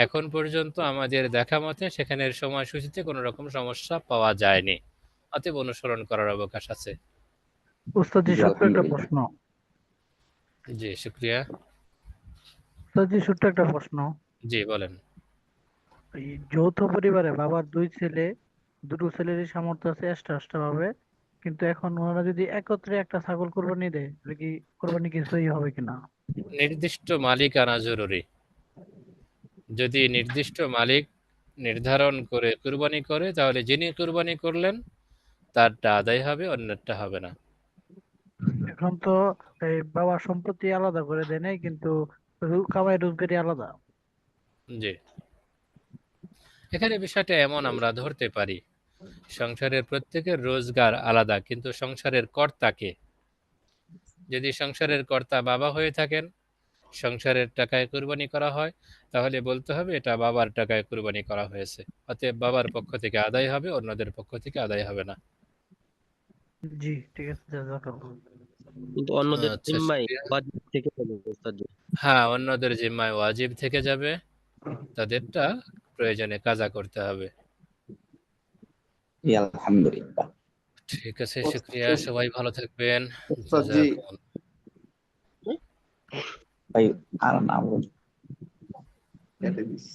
এখন পর্যন্ত আমাদের দেখা মতে সেখানের সময়সূচিতে কোনো রকম সমস্যা পাওয়া যায়নি, অতএব অনুসরণ করার অবকাশ আছে। উস্তাদ জি, জি, ছোট্ট একটা আলহামদুলিল্লাহ। প্রশ্ন। জি, শুকরিয়া। উস্তাদ জি, ছোট্ট একটা প্রশ্ন। জি বলেন। এই যৌথ পরিবারে বাবার দুটো ছেলেরই সামর্থ্য আছে এক্সট্রা ভাবে, কিন্তু এখন ওনারা যদি একত্রে একটা ছাগল কোরবানি দেয়, তাহলে কি কোরবানি কি সহি হবে কিনা? নির্দিষ্ট মালিক আনা জরুরি। যদি নির্দিষ্ট মালিক নির্ধারণ করে কুরবানি করে, তাহলে যিনি কুরবানি করলেন তারটা আদায় হবে, অন্যেরটা হবে না। এখন তো এই বাবার সম্পত্তি আলাদা করে দেয় নাই, কিন্তু কামাই রোজগারি আলাদা। জি, এখানে বিষয়টা এমন আমরা ধরতে পারি, সংসারের প্রত্যেকের রোজগার আলাদা, কিন্তু সংসারের কর্তা কে? যদি সংসারের কর্তা বাবা হয়ে থাকেন, সংসারের টাকায় কুরবানি করা হয়, তাহলে বলতে হবে এটা বাবার টাকায় কুরবানি করা হয়েছে, অতএব বাবার পক্ষ থেকে আদায় হবে, অন্যদের পক্ষ থেকে আদায় হবে না। জি, ঠিক আছে, জাযাকাল্লাহ। কিন্তু অন্যদের আচ্ছা, জিম্মায় শুকরিয়া। ওয়াজিব থেকে যাবে ওস্তাদ জি। হ্যাঁ, অন্যদের জিম্মায় ওয়াজিব থেকে যাবে, তাদেরটা প্রয়োজনে কাজা করতে হবে। জি আলহামদুলিল্লাহ। ঠিক আছে, শুক্রিয়া, সবাই ভালো থাকবেন। ওস্তাদ জি ভাই আর না বলুন। কেটে দিস।